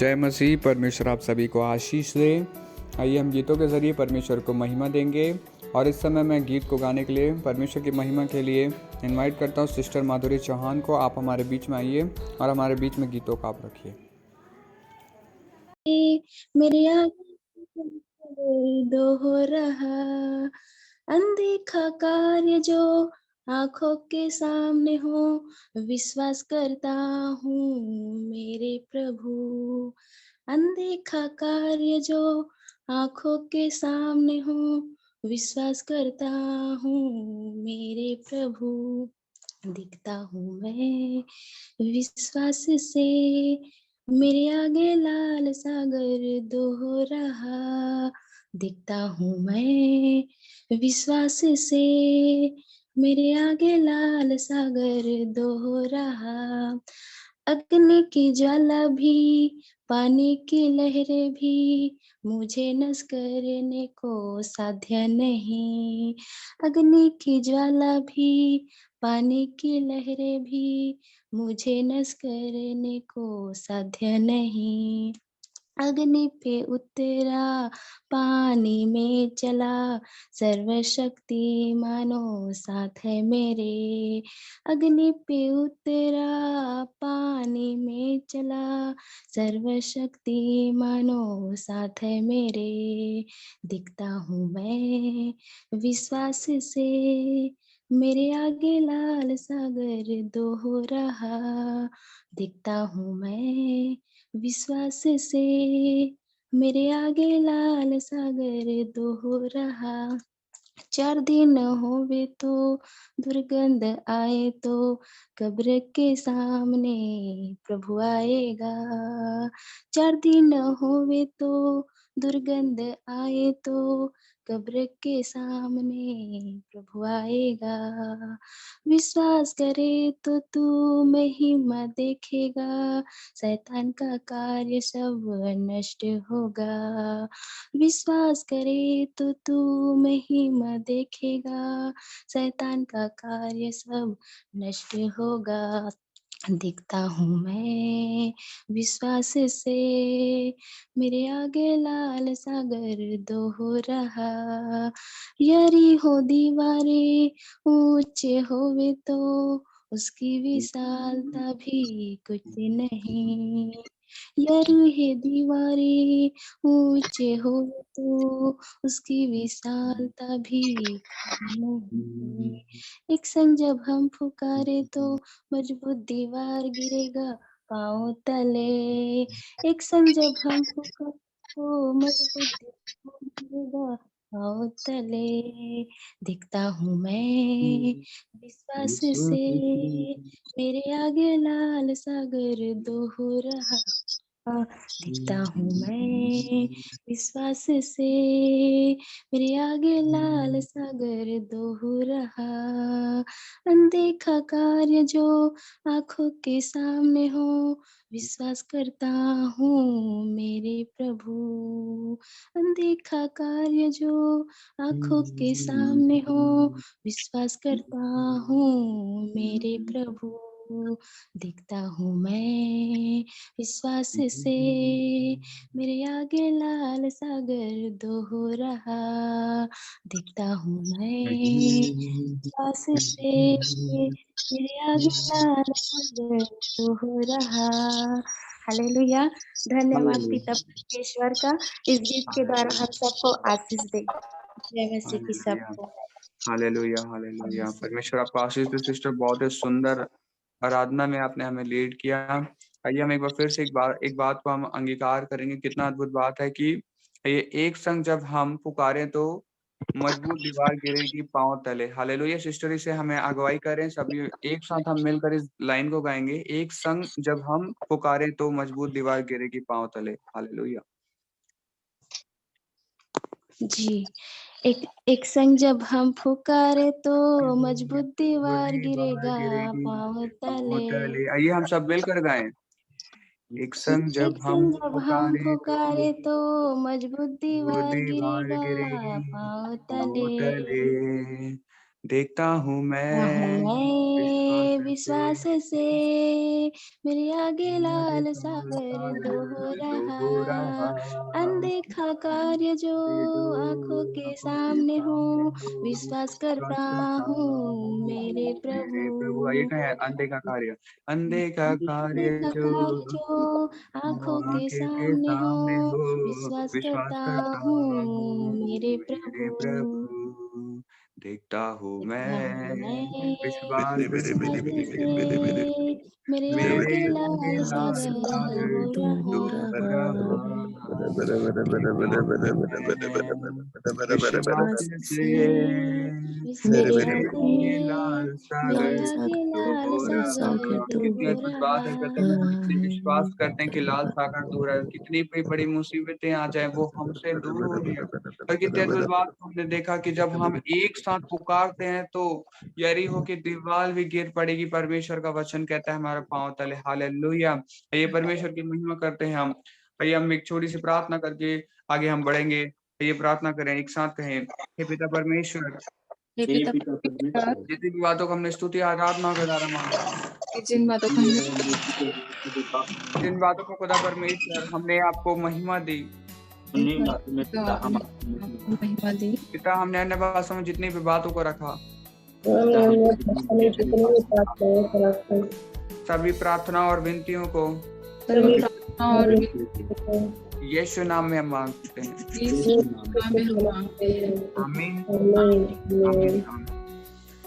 जय मसीह। परमेश्वर आप सभी को आशीष दे। आइए हम गीतों के ज़रिए परमेश्वर को महिमा देंगे। और इस समय मैं गीत को गाने के लिए परमेश्वर की महिमा के लिए इनवाइट करता हूँ सिस्टर माधुरी चौहान को। आप हमारे बीच में आइए और हमारे बीच में गीतों को आप रखिए। मेरे आगे दो हो रहा अनदेखा कार्य जो आंखों के सामने हो, विश्वास करता हूँ मेरे प्रभु। अनदेखा कार्य जो आंखों के सामने हो, विश्वास करता हूँ मेरे प्रभु। दिखता हूँ मैं विश्वास से, मेरे आगे लाल सागर दो रहा। दिखता हूँ मैं विश्वास से, मेरे आगे लाल सागर दो रहा। अग्नि की ज्वाला भी, पानी की लहरें भी, मुझे नष्ट करने को साध्य नहीं। अग्नि की ज्वाला भी, पानी की लहरें भी, मुझे नष्ट करने को साध्य नहीं। अग्नि पे उतरा, पानी में चला, सर्वशक्ति मानो साथ है मेरे। अग्नि पे उतरा, पानी में चला, सर्वशक्ति मानो साथ है मेरे। दिखता हूँ मैं विश्वास से, मेरे आगे लाल सागर दो हो रहा। दिखता हूँ मैं विश्वास से, मेरे आगे लाल सागर दो हो रहा। 4 दिन होवे तो दुर्गंध आए तो, कब्र के सामने प्रभु आएगा। 4 दिन होवे तो दुर्गंध आए तो, कब्र के सामने प्रभु आएगा। विश्वास करे तो तू महिमा देखेगा, शैतान का कार्य सब नष्ट होगा। विश्वास करे तो तू महिमा देखेगा, शैतान का कार्य सब नष्ट होगा। दिखता हूँ मैं विश्वास से, मेरे आगे लाल सागर दो हो रहा। यरी हो दीवारें ऊंचे होवे तो, उसकी विशालता भी कुछ नहीं। यरी है दीवारें ऊंचे हो तो, उसकी विशालता भी नहीं। एक संग जब हम पुकारे तो, मजबूत दीवार गिरेगा पाँव तले। एक संग जब हम पुकारे तो, मजबूत दीवार गिरेगा पाँव तले। दिखता हूँ मैं विश्वास से, मेरे आगे लाल सागर दो हो रहा। दिखता हूँ मैं विश्वास से, मेरे आगे लाल सागर दो हो रहा। अनदेखा कार्य जो आंखों के सामने हो, विश्वास करता हूँ मेरे प्रभु। अनदेखा कार्य जो आंखों के सामने हो, विश्वास करता हूँ मेरे प्रभु। दिखता हूँ मैं विश्वास से, मेरे आगे लाल सागर दो हो रहा। दिखता हूँ मैं विश्वास से, मेरे आगे लाल सागर दो हो रहा। हालेलुया। धन्यवाद पिता परमेश्वर का, इस गीत के द्वारा हम सबको आशीष दे। जय मसीह की सबको। Hallelujah hallelujah. परमेश्वर आपको आशीष दे सिस्टर। बहुत ही सुंदर आराधना में आपने हमें लीड किया। आइए हम एक बार फिर से एक बात को हम अंगीकार करेंगे। कितना अद्भुत बात है कि ये एक संग जब हम पुकारें तो मजबूत दीवार गिरेगी पांव तले। हालेलुया। सिस्टर इसे हमें अगुवाई करें। सभी एक साथ हम मिलकर इस लाइन को गाएंगे। एक संग जब हम पुकारें तो मजबूत दीवार गिरेगी पांव तले। हालेलुया। जी, एक संग जब हम पुकारे तो, मजबूत दीवार गिरेगा गिरेगी पाँव पांव तले। तले। आइए हम सब मिलकर गाएं। एक संग जब एक हम संग जब हम पुकारे तो पुकारे तो, मजबूत वो दीवार दीवार गिरेगा गिरेगी पाँव पांव तले। तले। देखता हूँ हूँ मैं मैं विश्वास से मेरे आगे लाल सागर दो रहा। अनदेखा कार्य जो आंखों के सामने हो, विश्वास करता हूँ मेरे प्रभु। आइए प्रभु। कहें अनदेखा कार्य, अनदेखा कार्य अनदेखा जो कार्य जो आंखों के के सामने हो, सामने हो, विश्वास विश्वास करता करता हूँ हूँ मेरे मेरे प्रभु। प्रभु। देखता हूँ देखता हूँ मैं मैं विश्वास विश्वास से मेरे मेरे आगे आगे लाल लाल सागर सागर हो दो रहा। रहा। देखता हूँ मैं विश्वास से विश्वास मेरे आगे से लाल मेरे सागर आगे लाल हो रहा। सागर कितनी हो अद्भुत बात है कहते हैं, हम जितने रहा। विश्वास करते हैं कि लाल सागर दूर है, कितनी भी बड़ी मुसीबतें आ जाए वो हमसे दूर है। और कितनी अद्भुत बात हमने देखा कि जब हम एक साथ पुकारते हैं तो यरी हो कि दीवार भी गिर पड़ेगी। परमेश्वर का वचन कहता है हमारे पांव तले। हालेलुया। ये परमेश्वर की महिमा करते हैं हम। आइए हम एक छोटी सी प्रार्थना करके आगे हम बढ़ेंगे। ये प्रार्थना करें, एक साथ कहें, हे पिता परमेश्वर, हे पिता परमेश्वर, जितनी भी बातों को हमने स्तुति आराधना का द्वारा मांगा, कि जिन बातों का हमने जिन बातों को खुदा परमेश्वर हमने आपको महिमा दी, आपको महिमा दी, पिता हमने अन्य भाषाओं में जितनी भी बातों को रखा, सभी प्रार्थना और विनतियों को सभी प्रार्थना और यीशु नाम में हम मांगते हैं। यीशु नाम में हम मांगते हैं। आमीन आमीन।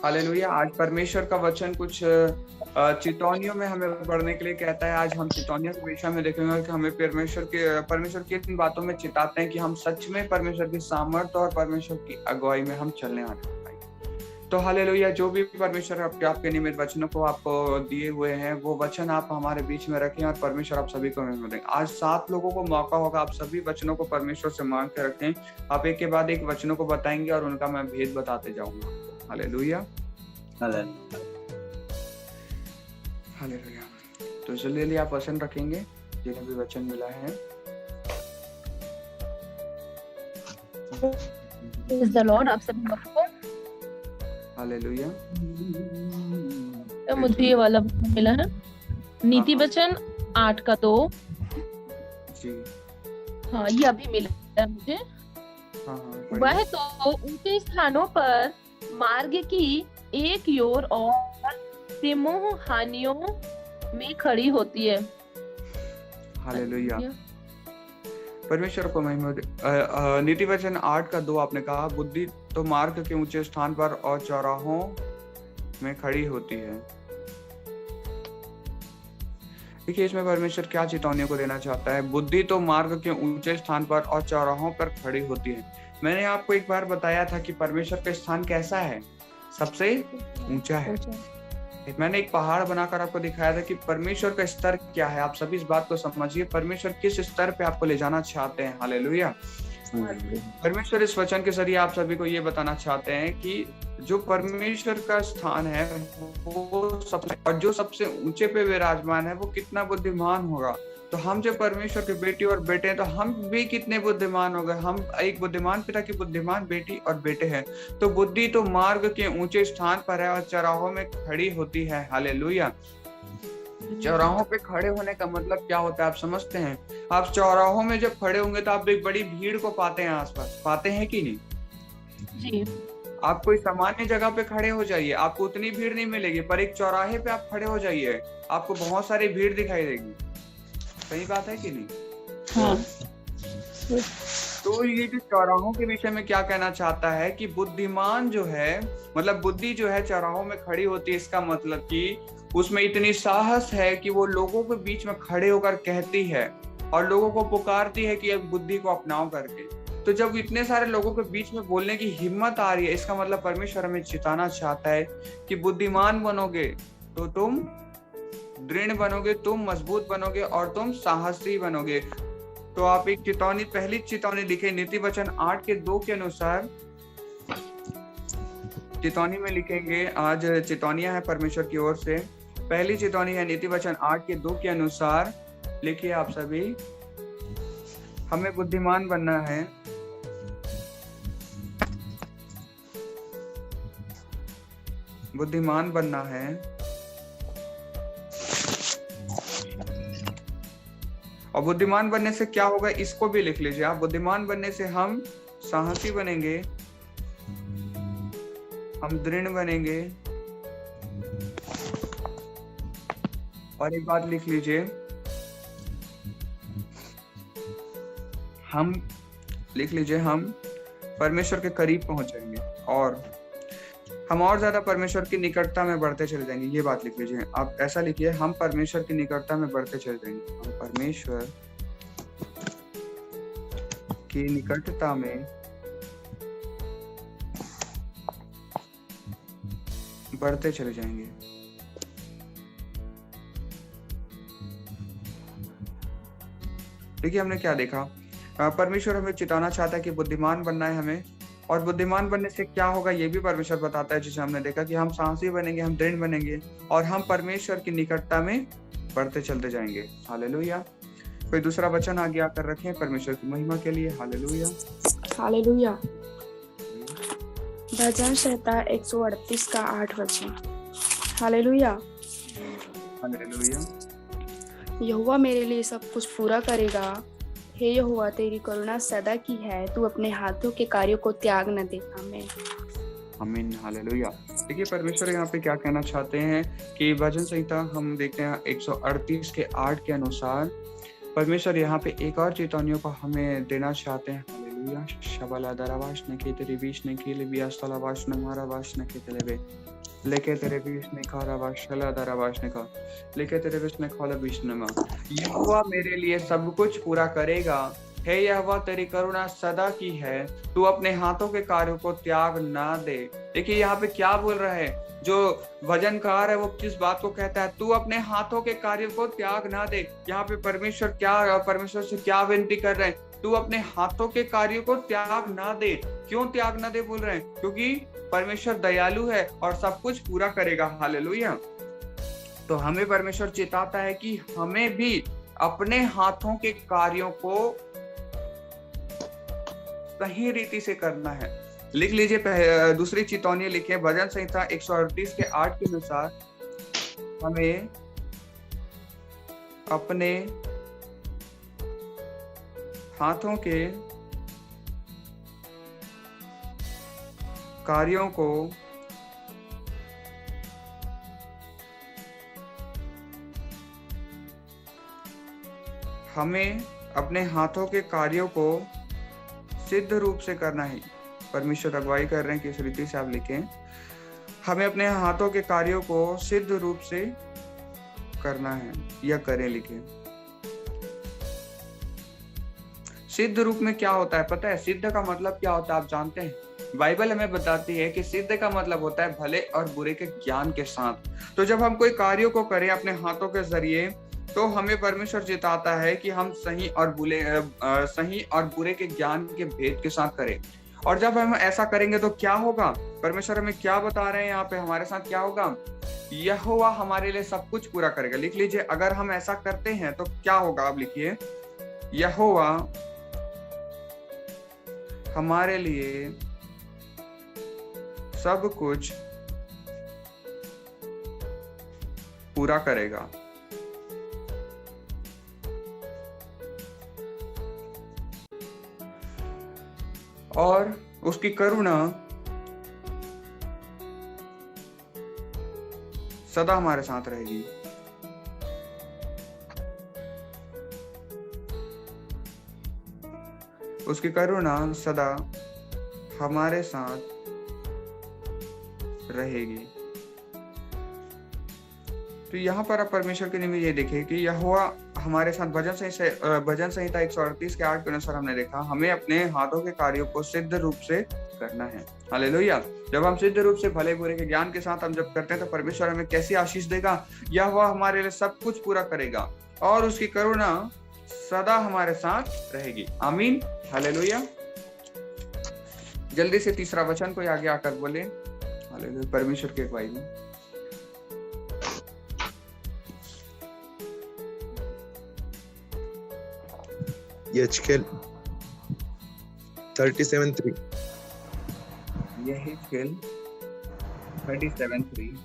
हालेलुया। आज परमेश्वर का वचन कुछ चेतावनियों में हमें पढ़ने के लिए कहता है। आज हम चेतावनियों के विषय में देखेंगे कि हमें परमेश्वर की इन बातों में चिताते हैं कि हम सच में परमेश्वर की सामर्थ्य और परमेश्वर की अगुवाई में हम चलने वाले हैं। तो हालेलुया, जो भी परमेश्वर आपके निमित्त वचनों को आपको दिए हुए हैं, वो वचन आप हमारे बीच में रखें और परमेश्वर आप सभी को महिमा दें। आज 7 लोगों को मौका होगा, आप सभी वचनों को परमेश्वर से मांग के रखें। आप एक के बाद एक वचनों को बताएंगे और उनका मैं भेद बताते जाऊंगा। Hallelujah hallelujah. तो जल्दी आप वचन रखेंगे जिन्हें भी वचन मिला है। Praise the Lord, आप सभी लोगों को। हालेलुया। तो मुझे ये वाला मिला है, नीति वचन 8:2। जी हाँ, ये अभी मिला है मुझे। वह तो ऊंचे स्थानों पर मार्ग की एक ओर और तिमोह हानियों में खड़ी होती है। हालेलुया। परमेश्वर को महिमा दे। नीति वचन 8:2 आपने कहा, बुद्धि तो मार्ग के ऊंचे स्थान पर और चौराहों में खड़ी होती है। देखिए, इसमें परमेश्वर क्या चेतावनी को देना चाहता है। बुद्धि तो मार्ग के ऊंचे स्थान पर और चौराहों पर खड़ी होती है। मैंने आपको एक बार बताया था कि परमेश्वर का स्थान कैसा है, सबसे ऊंचा है। मैंने एक पहाड़ बनाकर आपको दिखाया था कि परमेश्वर का स्तर क्या है। आप सभी इस बात को समझिए, परमेश्वर किस स्तर पे आपको ले जाना चाहते हैं। हालेलुया। परमेश्वर इस वचन के जरिए आप सभी को ये बताना चाहते हैं कि जो परमेश्वर का स्थान है वो जो सबसे ऊंचे पे विराजमान है, वो कितना बुद्धिमान होगा। तो हम जो परमेश्वर के बेटी और बेटे हैं, तो हम भी कितने बुद्धिमान हो गए। हम एक बुद्धिमान पिता की बुद्धिमान बेटी और बेटे हैं। तो बुद्धि तो मार्ग के ऊंचे स्थान पर है और चौराहों में खड़ी होती है। हालेलुया। चौराहों पे खड़े होने का मतलब क्या होता है, आप समझते हैं। आप चौराहों में जब खड़े होंगे तो आप एक बड़ी भीड़ को पाते हैं आसपास, पाते हैं कि नहीं जी। आप कोई सामान्य जगह पे खड़े हो जाइए, आपको उतनी भीड़ नहीं मिलेगी, पर एक चौराहे पे आप खड़े हो जाइए, आपको बहुत सारी भीड़ दिखाई देगी। सही बात है कि नहीं? हाँ। तो ये जो चौराहों के विषय में क्या कहना चाहता है कि बुद्धिमान जो है, मतलब बुद्धि जो है चौराहों में खड़ी होती है। इसका मतलब कि उसमें इतनी साहस है कि वो लोगों के बीच में खड़े होकर कहती है और लोगों को पुकारती है कि अब बुद्धि को अपनाओ करके। तो जब इतने सारे लोगों के बीच में बोलने की हिम्मत आ रही है, इसका मतलब परमेश्वर हमें चिताना चाहता है कि बुद्धिमान बनोगे तो तुम दृढ़ बनोगे, तुम मजबूत बनोगे और तुम साहसी बनोगे। तो आप एक चेतावनी, पहली चेतावनी लिखे नीति वचन 8:2 के अनुसार। चेतावनी में लिखेंगे, आज चेतावनियां है परमेश्वर की ओर से। पहली चेतावनी है नीति वचन 8:2 के अनुसार। लिखिए आप सभी, हमें बुद्धिमान बनना है, बुद्धिमान बनना है और बुद्धिमान बनने से क्या होगा, इसको भी लिख लीजिए आप। बुद्धिमान बनने से हम साहसी बनेंगे, हम दृढ़ बनेंगे। और एक बात लिख लीजिए, हम परमेश्वर के करीब पहुंचेंगे और हम और ज्यादा परमेश्वर की निकटता में बढ़ते चले जाएंगे। ये बात लिख लीजिए आप, ऐसा लिखिए, हम परमेश्वर की निकटता में बढ़ते चले जाएंगे। हम परमेश्वर की निकटता में बढ़ते चले जाएंगे। देखिए हमने क्या देखा, परमेश्वर हमें चिताना चाहता है कि बुद्धिमान बनना है हमें, और बुद्धिमान बनने से क्या होगा ये भी परमेश्वर बताता है, जिसे हमने देखा कि हम साहसी बनेंगे, हम दृढ़ बनेंगे और हम परमेश्वर की निकटता में बढ़ते चलते जाएंगे। हालेलुया। कोई दूसरा वचन आगे आकर रखें परमेश्वर की महिमा के लिए। Hallelujah, hallelujah. भजन संहिता 138 का 8 वचन। Hallelujah, hallelujah. यहोवा मेरे लिए सब कुछ पूरा करेगा। हे यहोवा, तेरी करुणा सदा की है, तू अपने हाथों के कार्यों को त्याग न दे। आमीन, आमीन, हालेलुया। देखिए परमेश्वर यहाँ पे क्या कहना चाहते हैं कि भजन संहिता हम देखते हैं 138 के 8 के अनुसार परमेश्वर यहाँ पे एक और चेतावनियों को हमें देना चाहते हैं। हालेलुया। शबला दरावाश ने के तेरे बीच ने के लिए स्थलावाश ने मारा वाश ने के तेरे लेके तेरे बीच ने खारा वाश शला दरावाश ने का लेके तेरे बीच ने खोला बीच ने मा। यहोवा मेरे लिए सब कुछ पूरा करेगा। हे यहोवा, तेरी करुणा सदा की है, तू अपने हाथों के कार्यों को त्याग ना दे। देखिए यहाँ पे क्या बोल रहा है, जो भजनकार है वो किस बात को कहता है, तू अपने हाथों के कार्यों को त्याग ना दे। यहाँ पे परमेश्वर से क्या विनती कर रहे हैं, तू अपने हाथों के कार्यों को त्याग ना दे। क्यों त्याग ना दे बोल रहे हैं? क्योंकि परमेश्वर दयालु है और सब कुछ पूरा करेगा। हालेलुया। तो हमें परमेश्वर चेताता है कि हमें भी अपने हाथों के कार्यों को सही रीति से करना है। लिख लीजिए, दूसरी चेतावनी लिखे, भजन संहिता 138 के 8 के अनुसार हमें अपने हाथों के कार्यों को सिद्ध रूप से करना है। परमेश्वर अगुवाई कर रहे हैं कि इस रीति से आप लिखें, हमें अपने हाथों के कार्यों को सिद्ध रूप से करना है या करें। लिखें, सिद्ध रूप में क्या होता है पता है? सिद्ध का मतलब क्या होता है आप जानते हैं? बाइबल हमें बताती है कि सिद्ध का मतलब होता है भले और बुरे के ज्ञान के साथ। तो जब हम कोई कार्यों को करें अपने हाथों के जरिए, तो हमें परमेश्वर चेताता है कि हम सही और बुरे के ज्ञान के भेद के साथ करें। और जब हम ऐसा करेंगे तो क्या होगा? परमेश्वर हमें क्या बता रहे हैं यहाँ पे, हमारे साथ क्या होगा? यहोवा हमारे लिए सब कुछ पूरा करेगा। लिख लीजिए, अगर हम ऐसा करते हैं तो क्या होगा? आप लिखिए, यहोवा हमारे लिए सब कुछ पूरा करेगा। और उसकी करुणा सदा हमारे साथ रहेगी। उसकी करुणा सदा हमारे साथ रहेगी। तो यहाँ पर आप परमेश्वर के निमित्त ये देखें कि यहोवा हमारे साथ, भजन संहिता 138 के 8 के अनुसार हमने देखा, हमें अपने हाथों के कार्यों को सिद्ध रूप से करना है। हालेलुया। जब हम सिद्ध रूप से भले बुरे के ज्ञान के साथ हम जब करते हैं तो परमेश्वर हमें कैसी आशीष देगा? यहोवा हमारे लिए सब कुछ पूरा करेगा और उसकी करुणा सदा हमारे साथ रहेगी। आमीन, हालेलुया। जल्दी से तीसरा वचन कोई आगे आकर बोले। हालेलुया, परमेश्वर के अगुवाई में। यहेजकेल 37:3। यहेजकेल 37:3।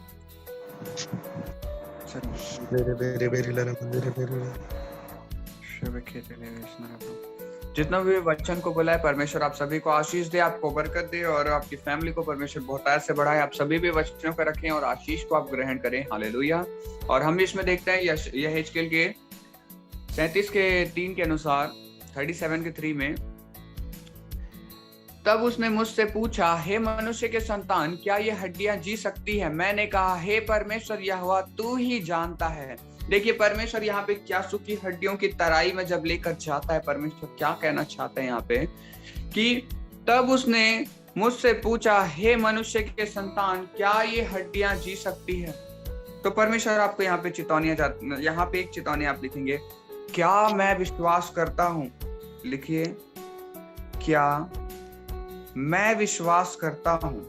जितना भी वचन को बोला है परमेश्वर आप सभी को आशीष दे, आपको बरकत दे और आपकी फैमिली को परमेश्वर बहुतायत से बढ़ाए। आप सभी भी वचनों को रखें और आशीष को आप ग्रहण करें। हालेलुया। और हम इसमें देखते हैं यहेजकेल के 37:3 के अनुसार 37:3 में, तब उसने मुझसे पूछा, हे मनुष्य के संतान, क्या ये हड्डियां जी सकती है? मैंने कहा, हे परमेश्वर यहोवा तू ही जानता है। देखिए परमेश्वर यहाँ पे क्या सूखी हड्डियों की तराई में जब लेकर जाता है, परमेश्वर क्या कहना चाहते हैं यहाँ पे कि तब उसने मुझसे पूछा, हे मनुष्य के संतान, क्या ये हड्डियां जी सकती है? तो परमेश्वर आपको यहाँ पे चेतावनियां, यहाँ पे एक चेतावनी आप लिखेंगे, क्या मैं विश्वास करता हूं। लिखिए, क्या मैं विश्वास करता हूं।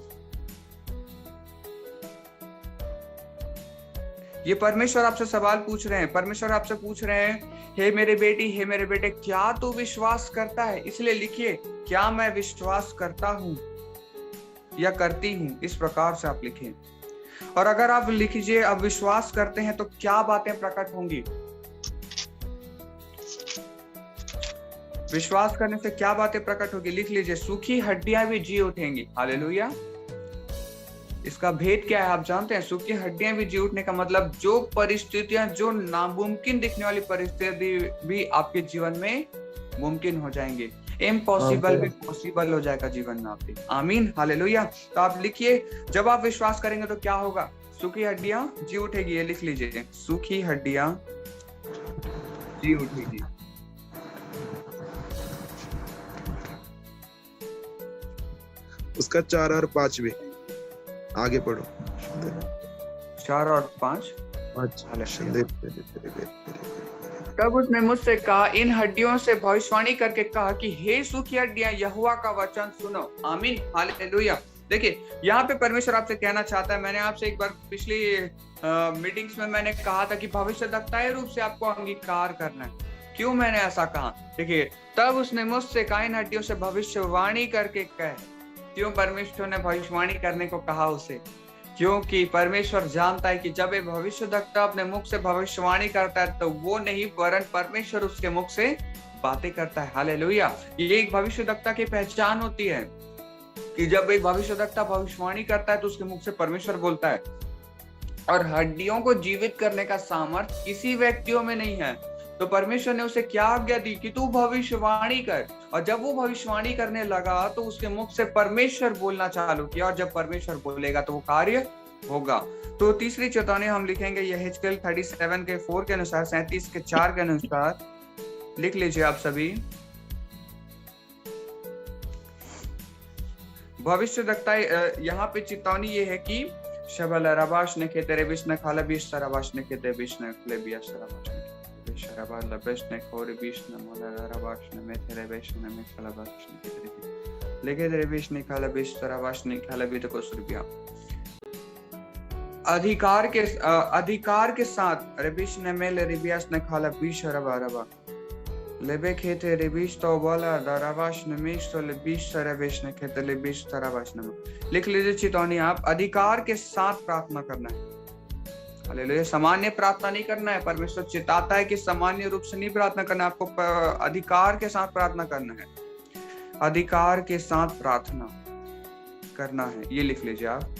ये परमेश्वर आपसे सवाल पूछ रहे हैं। परमेश्वर आपसे पूछ रहे हैं, हे मेरे बेटी, हे मेरे बेटे, क्या तू विश्वास करता है? इसलिए लिखिए, क्या मैं विश्वास करता हूं या करती हूं। इस प्रकार से आप लिखें। और अगर आप लिखिए अब विश्वास करते हैं तो क्या बातें प्रकट होंगी? विश्वास करने से क्या बातें प्रकट होगी? लिख लीजिए, सूखी हड्डियां भी जी उठेंगी। हालेलुया। इसका भेद क्या है आप जानते हैं? सूखी हड्डियां भी जी उठने का मतलब जो परिस्थितियां, जो नामुमकिन दिखने वाली परिस्थिति भी आपके जीवन में मुमकिन हो जाएंगे। इम्पॉसिबल भी पॉसिबल हो जाएगा जीवन में आपके। आमीन। हालेलुया। तो आप लिखिए, जब आप विश्वास करेंगे तो क्या होगा? सूखी हड्डियां जी उठेगी। ये लिख लीजिए, सूखी हड्डियां जी उठेगी। उसका 4 और 5 भी आगे पढ़ो। 4 और 5। तब उसने मुझसे कहा, इन हड्डियों से भविष्यवाणी करके कहा कि हे सूखी हड्डियां, यहोवा का वचन सुनो। आमीन। हालेलुया। देखिए यहाँ पे परमेश्वर आपसे कहना चाहता है, मैंने आपसे एक बार पिछली मीटिंग्स में मैंने कहा था कि भविष्यद्वक्ताई रूप से आपको अंगीकार करना है। क्यों मैंने ऐसा कहा? देखिए, तब उसने मुझसे कहा, इन हड्डियों से भविष्यवाणी करके कह। क्यों परमेश्वर ने भविष्यवाणी करने को कहा उसे? क्योंकि परमेश्वर जानता है कि जब एक भविष्यद्वक्ता अपने मुख से भविष्यवाणी करता है तो वो नहीं, वरन परमेश्वर उसके मुख से बातें करता है। हालेलुया। ये एक भविष्यद्वक्ता की पहचान होती है कि जब एक भविष्यद्वक्ता भविष्यवाणी करता है तो उसके मुख से परमेश्वर बोलता है। और हड्डियों को जीवित करने का सामर्थ्य किसी व्यक्तियों में नहीं है। तो परमेश्वर ने उसे क्या आज्ञा दी कि तू भविष्यवाणी कर। और जब वो भविष्यवाणी करने लगा तो उसके मुख से परमेश्वर बोलना चालू किया। और जब परमेश्वर बोलेगा तो वो कार्य होगा। तो तीसरी चेतावनी हम लिखेंगे यहेजकेल 37:4 के अनुसार, 37:4 के अनुसार। लिख लीजिए आप सभी। भविष्यद्वक्ता यहाँ पे चेतावनी ये है कि शबल रबाश ने के तेरे विष्ण खाला बीस तरबाश ने के तेरे विष्ण खले बिया सरबाश ने शराबा लबेश ने खोरे विष्ण मोला रबाश ने में तेरे विष्ण में खाला बाश ने के तेरे लेके तेरे विष्ण खाला बीस तरबाश ने खाला भी तो कुछ रुपया अधिकार के साथ रेबिश ने मेले रिबियास ने खाला बीस रबा रबा लेबे खेते रिबिश तो बोला दराबाश ने मिश तो लेबिश तरबाश ने खेते लेबिश तरबाश ने। लिख लीजिए चेतावनी आप, अधिकार के साथ प्रार्थना करना है। हालेलुया। सामान्य प्रार्थना नहीं करना है। परमेश्वर चिताता है कि सामान्य रूप से नहीं प्रार्थना करना, आपको अधिकार के साथ प्रार्थना करना है। अधिकार के साथ प्रार्थना करना है, ये लिख लीजिए आप।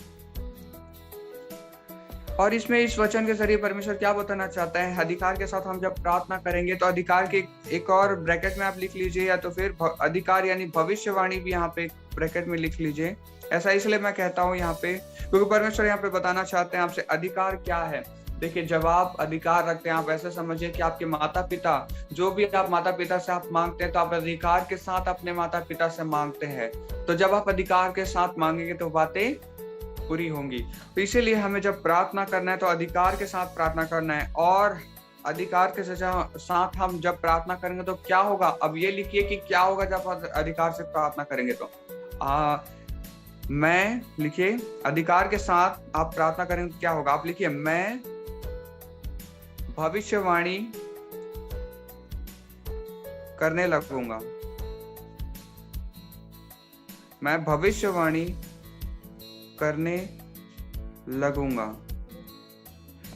और इसमें इस वचन के जरिए परमेश्वर क्या बताना चाहता है? अधिकार के साथ हम जब प्रार्थना करेंगे तो अधिकार के एक और ब्रैकेट में आप लिख लीजिए, या तो फिर अधिकार यानी भविष्यवाणी भी यहाँ पे ब्रैकेट में लिख लीजिए। ऐसा इसलिए मैं कहता हूँ यहाँ पे क्योंकि परमेश्वर यहाँ पे बताना चाहते हैं आपसे अधिकार क्या है। देखिए, जब आप अधिकार रखते हैं, आप ऐसे समझिए कि आपके माता पिता, जो भी आप माता पिता से आप मांगते हैं तो आप अधिकार के साथ अपने माता पिता से मांगते हैं। तो जब आप अधिकार के साथ मांगेंगे तो बातें पूरी होंगी। तो इसीलिए हमें जब प्रार्थना करना है तो अधिकार के साथ प्रार्थना करना है। और अधिकार के साथ हम जब प्रार्थना करेंगे तो क्या होगा? अब ये लिखिए कि क्या होगा जब अधिकार से प्रार्थना करेंगे तो मैं लिखिए, अधिकार के साथ आप प्रार्थना करेंगे तो क्या होगा? आप लिखिए, मैं भविष्यवाणी करने लगूंगा। मैं भविष्यवाणी करने लगूंगा।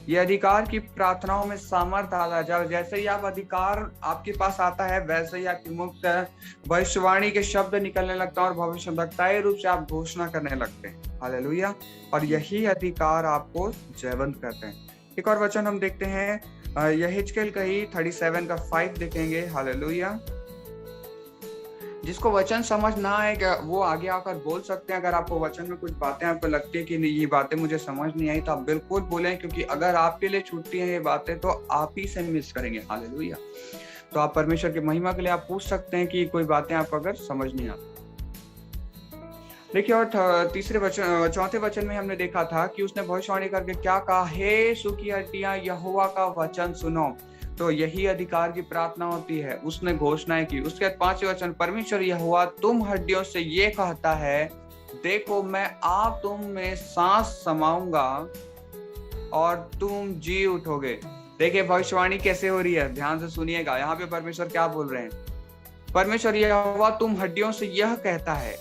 ये अधिकार की प्रार्थनाओं में सामर्थ आता है। जैसे ही आप अधिकार आपके पास आता है, वैसे ही आपकी मुख से भविष्यवाणी के शब्द निकलने लगता है और भविष्यवक्ताई रूप से आप घोषणा करने लगते हैं। हालेलुया। और यही अधिकार आपको जयवंत करते हैं। एक और वचन हम देखते हैं, यहेजकेल का ही 37 का 5 देखेंगे। हालेलुया। जिसको वचन समझ ना आए क्या वो आगे आकर बोल सकते हैं। अगर आपको वचन में कुछ बातें आपको लगती है कि नहीं ये बातें मुझे समझ नहीं आई, तो आप बिल्कुल बोलें, क्योंकि अगर आपके लिए छूटती हैं ये बातें तो आप ही से मिस करेंगे। हालेलुया। तो आप परमेश्वर की महिमा के लिए आप पूछ सकते हैं कि कोई बातें आपको अगर समझ नहीं आती। देखिए, और चौथे वचन में हमने देखा था कि उसने भविष्यवाणी करके क्या कहा, हे सूखी हड्डियां यहोवा का वचन सुनो। तो यही अधिकार की प्रार्थना होती है। उसने घोषणाएं की। उसके बाद 5वें वचन, परमेश्वर यहोवा तुम हड्डियों से ये कहता है, देखो मैं आप तुम में सांस समाऊंगा और तुम जी उठोगे। देखिए भविष्यवाणी कैसे हो रही है, ध्यान से सुनिएगा। यहाँ पे परमेश्वर क्या बोल रहे हैं, परमेश्वर यहोवा तुम हड्डियों से यह कहता है।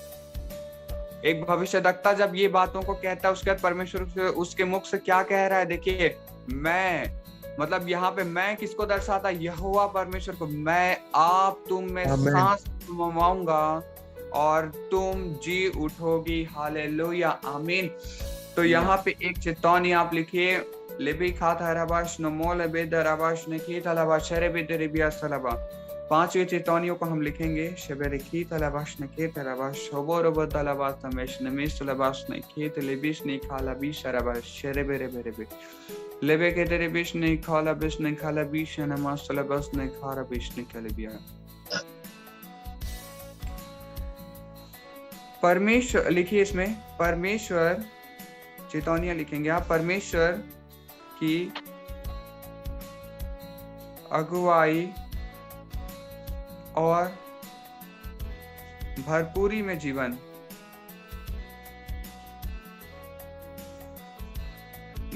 एक भविष्यद्वक्ता जब ये बातों को कहता है, उसके बाद परमेश्वर उसके मुख से क्या कह रहा है, देखिए मैं, मतलब यहाँ पे मैं किसको दर्शाता है, यहोवा परमेश्वर को। मैं आप तुम में सांस समाऊंगा और तुम जी उठोगी। हालेलुया, आमीन। तो यहाँ पे एक चेतावनी आप लिखिए, लेबी खात हराबाश नमोल बेदराबाश ने की तलाबा शरे बेदरिबिया सलाबा। 5वीं चेतावनियों को हम लिखेंगे, शबेरे की तलाबाश ने के तलाबाश शोबो रोबो तलाबाश नमेश नमेश तलाबाश ने के तलेबिश ने खाला बी शराबाश शरे बेरे बेरे बे लेबे के तेरे बिश ने खाला बिश ने खाला बीश नमाज तलाबाश ने खारा बिश ने कलेबिया। परमेश्वर लिखिए, इसमें परमेश्वर चेतावनियां लिखेंगे आप, परमेश्वर की अगुवाई और भरपूरी में जीवन।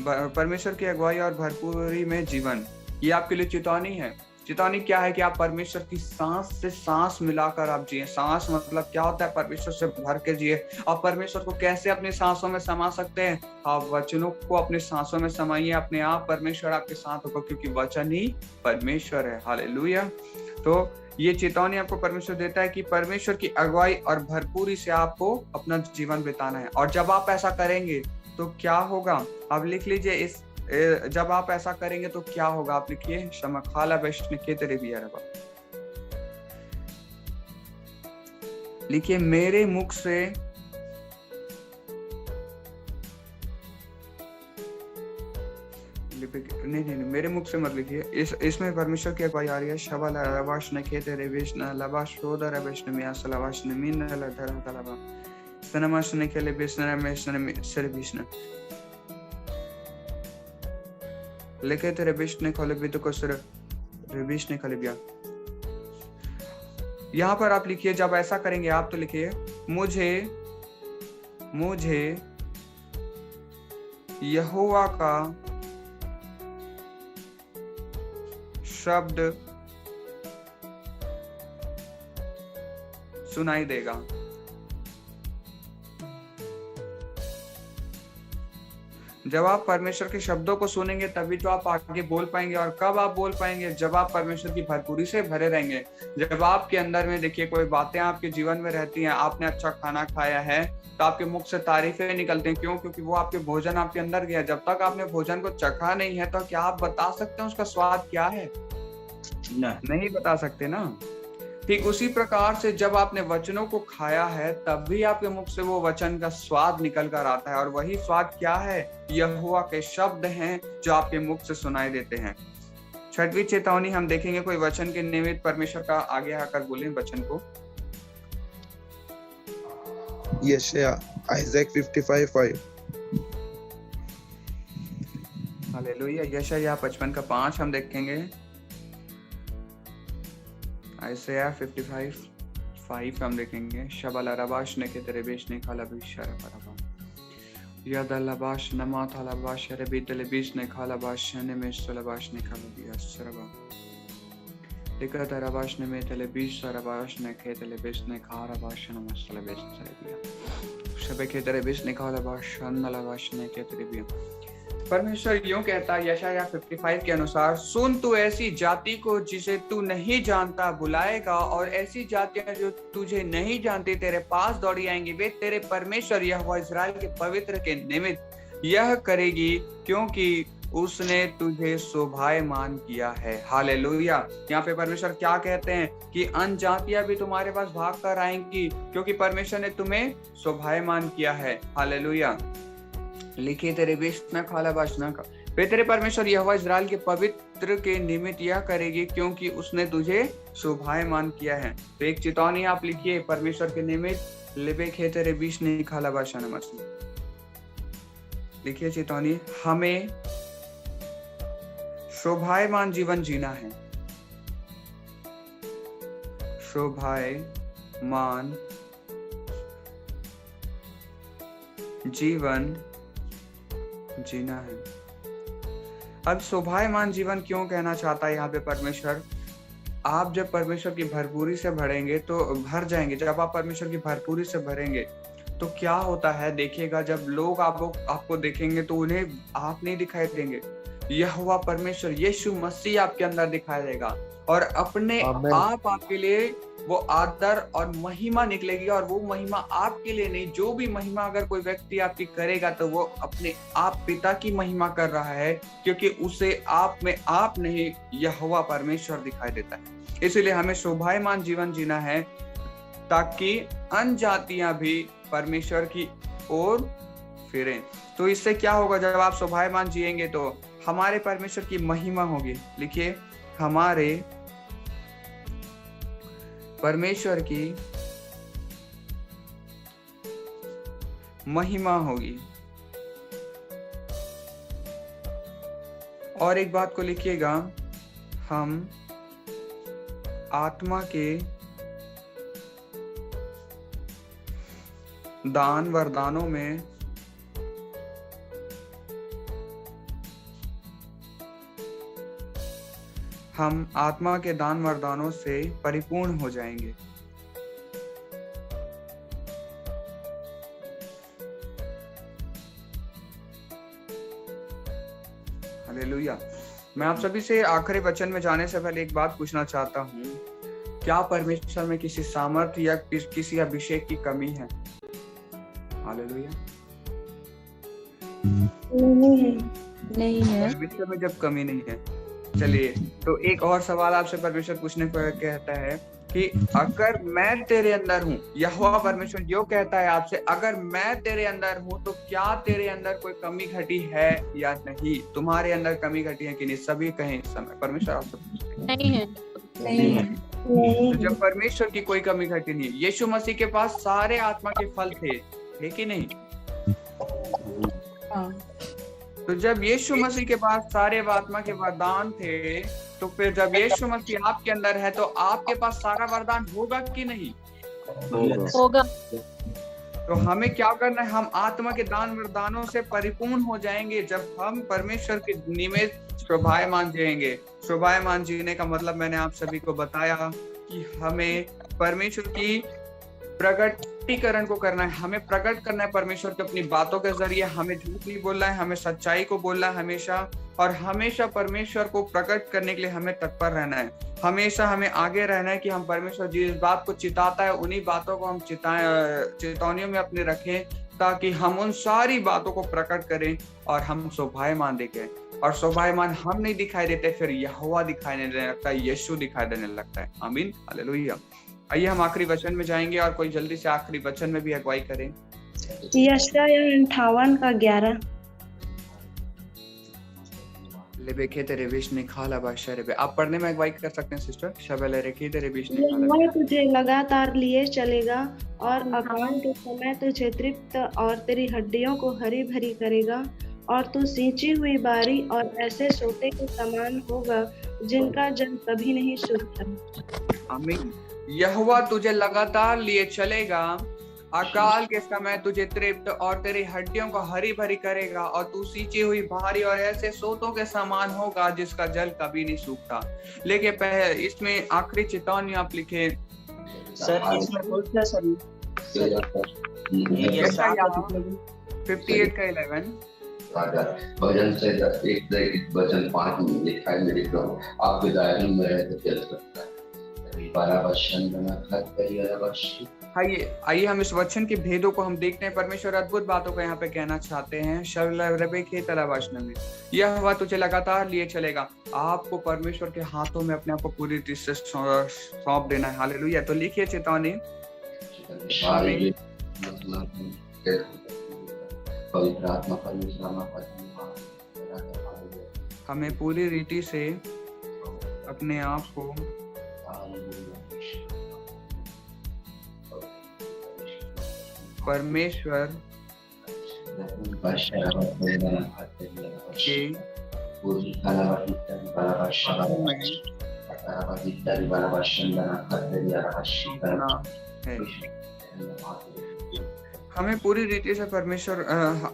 परमेश्वर की अगुवाई और भरपूरी में जीवन, ये आपके लिए चेतावनी है। चेतावनी क्या है कि आप परमेश्वर की सांस से सांस मिलाकर आप जिए। सांस मतलब क्या होता है, परमेश्वर से भर के जिए। आप परमेश्वर को कैसे अपनी सांसों में समा सकते हैं, आप वचनों को अपनी सांसों में समाइए। अपने आप परमेश्वर आपके साथ होगा, क्योंकि वचन ही परमेश्वर है। हालेलुया। तो ये चेतावनी आपको परमेश्वर देता है कि परमेश्वर की अगुवाई और भरपूरी से आपको अपना जीवन बिताना है। और जब आप ऐसा करेंगे तो क्या होगा, आप लिख लीजिए इस, जब आप ऐसा करेंगे तो क्या होगा, आप लिखिए, शमखाला वैष्णव के तेरे भी रबा। लिखिए, मेरे मुख से नहीं, मेरे मुख से मत लिखिए। इसमें परमेश्वर की अगुवाई आ रही है। शबल रवाश ने के तेरे विष्णु लबाश रोदर वैष्णव मिया सलावाश ने मीन लधर तलबा सनमाश ने के लिए विष्णु में सर विष्णु लेके तेरे विष्णु खोले भी तो को सर विष्णु खोले बिया। यहाँ पर आप लिखिए, जब ऐसा करेंगे आप तो लिखिए, मुझे यहोवा का शब्द सुनाई देगा। जब आप परमेश्वर के शब्दों को सुनेंगे तभी तो आप आगे बोल पाएंगे। और कब आप बोल पाएंगे, जब आप परमेश्वर की भरपूरी से भरे रहेंगे। जब आपके अंदर में देखिए कोई बातें आपके जीवन में रहती हैं, आपने अच्छा खाना खाया है तो आपके मुख से तारीफें निकलती हैं। क्यों? क्योंकि वो आपके भोजन आपके अंदर गया। जब तक आपने भोजन को चखा नहीं है तो क्या आप बता सकते हैं उसका स्वाद क्या है? नहीं बता सकते ना। ठीक उसी प्रकार से जब आपने वचनों को खाया है तब भी आपके मुख से वो वचन का स्वाद निकल कर आता है। और वही स्वाद क्या है? यहोवा के शब्द हैं जो आपके मुख से सुनाई देते हैं। 6वीं चेतावनी हम देखेंगे, कोई वचन के निमित्त परमेश्वर का आगे आकर बोलें वचन को। यशायाह आइजैक 55:5। हालेलुया। यशायाह 55 का 5 हम देखेंगे। आइजैया 55:5 हम देखेंगे। शबल रबाश ने के तेरे बेश ने खाला बिशर परबा यद लबाश नमा थाला बाश रे बीतले बीश ने खाला बाश ने में सलबाश ने खाला बिया सरबा दिक्कत रबाश ने में तले बीश सरबाश ने के तले बेश ने खारा बाश ने मसल बेश सरबिया शबे के तेरे बेश ने खाला बाश न लबाश ने के तेरे बिया। परमेश्वर यूं कहता है यशायाह 55 के अनुसार, सुन तू ऐसी जाति को जिसे तू नहीं जानता बुलाएगा, और ऐसी जातियां जो तुझे नहीं जानती तेरे पास दौड़ी आएंगी। वे तेरे परमेश्वर यहोवा इस्राएल के पवित्र के निमित्त यह करेगी, क्योंकि उसने तुझे शोभायमान किया है। हालेलुया। यहाँ पे परमेश्वर क्या कहते हैं कि अन्य जातियां भी तुम्हारे पास भाग कर आएंगी, क्योंकि परमेश्वर ने तुम्हें शोभायमान किया है। हालेलुया। लिखिए तेरे बीच न खाला बाशना का, वे तेरे परमेश्वर यहोवा इस्राएल के पवित्र के निमित्त यह करेगी, क्योंकि उसने तुझे शोभायमान किया है। तो एक चेतावनी आप लिखिए परमेश्वर के निमित्त, लिबे खे तेरे बीच नहीं खाला बाशना मछली। लिखिए चेतावनी, हमें शोभायमान जीवन जीना है। शोभायमान जीवन जीना है। अब शोभायमान जीवन क्यों कहना चाहता है यहाँ पे परमेश्वर? आप जब परमेश्वर की भरपूरी से भरेंगे तो भर जाएंगे। जब आप परमेश्वर की भरपूरी से भरेंगे तो क्या होता है, देखिएगा, जब लोग आपको देखेंगे तो उन्हें आप नहीं दिखाई देंगे, यहोवा परमेश्वर यीशु मसीह आपके अंदर दिखाई देगा, और अपने आप आपके लिए वो आदर और महिमा निकलेगी। और वो महिमा आपके लिए नहीं, जो भी महिमा अगर कोई व्यक्ति आपकी करेगा तो वो अपने आप पिता की महिमा कर रहा है, क्योंकि उसे आप में आप नहीं यहोवा परमेश्वर दिखाई देता है। इसलिए हमें शोभायमान जीवन जीना है, ताकि अन्य जातियां भी परमेश्वर की ओर फिरें। तो इससे क्या होगा, जब आप शोभायमान जिएंगे तो हमारे परमेश्वर की महिमा होगी। लिखिए, हमारे परमेश्वर की महिमा होगी। और एक बात को लिखिएगा, हम आत्मा के दान वरदानों में हम आत्मा के दान वरदानों से परिपूर्ण हो जाएंगे। हालेलुया। मैं आप सभी से आखिरी वचन में जाने से पहले एक बात पूछना चाहता हूँ, क्या परमेश्वर में किसी सामर्थ्य या किसी अभिषेक की कमी है? हालेलुया। नहीं है। परमेश्वर में जब कमी नहीं है। चलिए, तो एक और सवाल आपसे परमेश्वर पूछने पर कहता है कि अगर मैं तेरे अंदर हूँ, यहोवा परमेश्वर जो कहता है आपसे, अगर मैं तेरे अंदर हूँ तो क्या तेरे अंदर कोई कमी घटी है या नहीं? तुम्हारे अंदर कमी घटी है कि नहीं? सभी कहें इस समय। परमेश्वर आपसे नहीं है। नहीं है। तो जब परमेश्वर की कोई कमी घटी नहीं, यीशु मसीह के पास सारे आत्मा के फल थे कि नहीं? तो जब यीशु मसीह के पास सारे आत्मा के वरदान थे, तो फिर जब यीशु मसीह आपके अंदर है तो आपके पास सारा वरदान होगा कि नहीं? होगा। तो हमें क्या करना है? हम आत्मा के दान वरदानों से परिपूर्ण हो जाएंगे जब हम परमेश्वर के निमित्त शोभायमान जिएंगे। शोभायमान जीने का मतलब मैंने आप सभी को बताया कि हमें परमेश्वर की प्रकटीकरण को करना है। हमें प्रकट करना है परमेश्वर को अपनी बातों के जरिए। हमें झूठ नहीं बोलना है, हमें सच्चाई को बोलना है हमेशा, और हमेशा परमेश्वर को प्रकट करने के लिए हमें तत्पर रहना है। हमेशा हमें आगे रहना है कि हम परमेश्वर जिस बात को चिताता है उन्हीं बातों को हम चेतावनियों में अपने रखें, ताकि हम उन सारी बातों को प्रकट करें और हम शोभायमान दिखें। और शोभायमान हम नहीं दिखाई देते, फिर यहोवा दिखाई देने लगता है, यीशु दिखाई देने लगता है। आमीन, हालेलुया। आइए हम आखिरी वचन में जाएंगे और कोई जल्दी से आखिरी वचन में भी अगुवाई करें। यशायाह 58:11। लेबेखे तेरे विष ने खाला बाशरे। आप पढ़ने में अगुवाई कर सकते हैं सिस्टर। शबले रेखे तेरे विष ने यहोवा तुझे लगातार लिए चलेगा और अकाल के समय तुझे तृप्त और तेरी हड्डियों को हरी भरी करेगा, और तू सींची हुई बारी और ऐसे सोते के समान होगा जिनका जल कभी नहीं सूखता। आमीन। यहोवा तुझे लगातार लिए चलेगा, अकाल के समय तुझे तृप्त और तेरी हड्डियों को हरी भरी करेगा, और तू सींची हुई भारी और ऐसे सोतों के समान होगा जिसका जल कभी नहीं सूखता। लेकिन पहले इसमें आखिरी चेतावनी आप लिखे सर, इसमें बोलते हैं सर ये 58 का 11। भजन से 1 वचन 5 में लिखा है, मेरे प्रभु आपके दायरे में रहे तो चल सकता है। आइए हम इस वचन के भेदों को हम देखते हैं। परमेश्वर अद्भुत बातों को यहाँ पे कहना चाहते हैं। यह हवा तुझे लगातार लिए चलेगा। आपको परमेश्वर के हाथों में अपने आप को पूरी रीति से सौंप देना है। हालेलुया। तो लिखिए चेतावनी, हमें पूरी रीति से अपने आप को परमेश्वर के हमें पूरी रीति से